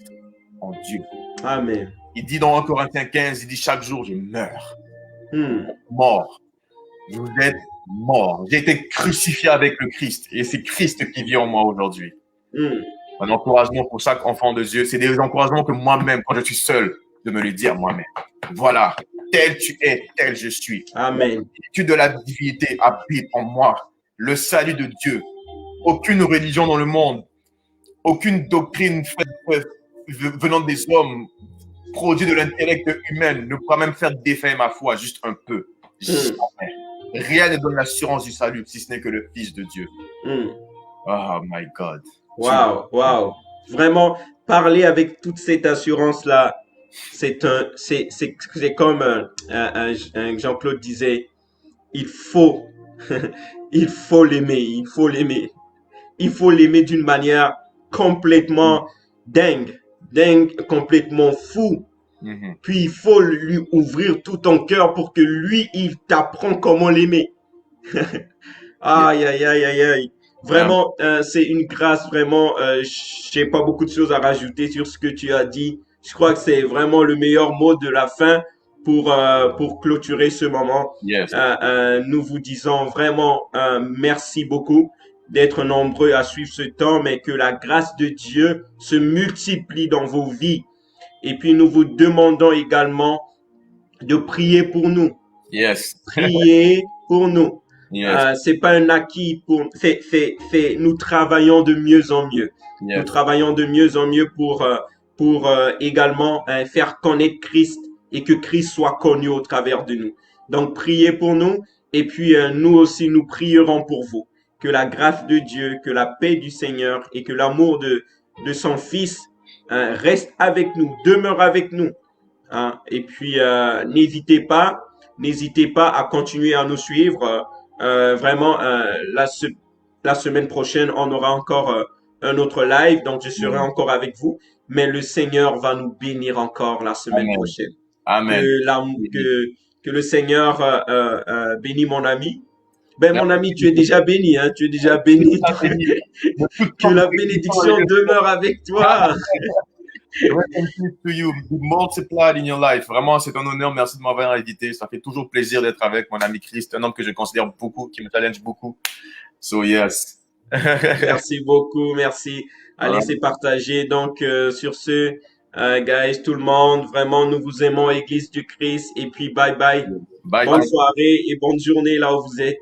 en Dieu. Amen. Il dit dans 1 Corinthiens 15, il dit chaque jour je meurs. Mm. Mort. Vous êtes mort. J'ai été crucifié avec le Christ et c'est Christ qui vit en moi aujourd'hui. Mm. Un encouragement pour chaque enfant de Dieu. C'est des encouragements que moi-même, quand je suis seul, de me le dire moi-même. Voilà. Tel tu es, tel je suis. Amen. L'étude de la divinité habite en moi. Le salut de Dieu. Aucune religion dans le monde, aucune doctrine venant des hommes, produit de l'intellect humain, ne pourra même faire défaire ma foi juste un peu. Jamais. Rien ne donne l'assurance du salut si ce n'est que le Fils de Dieu. Oh my God. Wow, wow. Vraiment, parler avec toute cette assurance-là, c'est comme Jean-Claude disait, il faut, il faut l'aimer, il faut l'aimer. Il faut l'aimer d'une manière complètement dingue, complètement fou. Puis il faut lui ouvrir tout ton cœur pour que lui, il t'apprend comment l'aimer. Aïe, aïe, aïe, aïe, aïe. Vraiment, c'est une grâce, vraiment. J'ai pas beaucoup de choses à rajouter sur ce que tu as dit. Je crois que c'est vraiment le meilleur mot de la fin pour clôturer ce moment. Yes. Nous vous disons vraiment merci beaucoup d'être nombreux à suivre ce temps, mais que la grâce de Dieu se multiplie dans vos vies. Et puis nous vous demandons également de prier pour nous. Yes. Prier pour nous. Yes. C'est pas un acquis pour nous travaillons de mieux en mieux. Nous Yes. travaillons de mieux en mieux pour également faire connaître Christ et que Christ soit connu au travers de nous. Donc priez pour nous et puis nous aussi nous prierons pour vous. Que la grâce de Dieu, que la paix du Seigneur et que l'amour de son Fils reste avec nous, demeure avec nous. Hein. Et puis n'hésitez pas à continuer à nous suivre. Vraiment, la semaine prochaine, on aura encore un autre live, donc je serai encore avec vous. Mais le Seigneur va nous bénir encore la semaine Amen. prochaine. Amen. Que le Seigneur bénisse mon ami. Ben, mon ami, tu es déjà béni, hein, tu es déjà béni. Que la bénédiction demeure avec toi. Rest in peace to you. Be multiplied in your life. Vraiment, c'est un honneur. Merci de m'avoir invité. Ça fait toujours plaisir d'être avec mon ami Christ, un homme que je considère beaucoup, qui me challenge beaucoup. So, yes. Merci beaucoup, merci. Allez, c'est partagé. Donc, sur ce, guys, tout le monde, vraiment, nous vous aimons, Église du Christ. Et puis, bye bye. Bye. Bonne soirée et bonne journée là où vous êtes.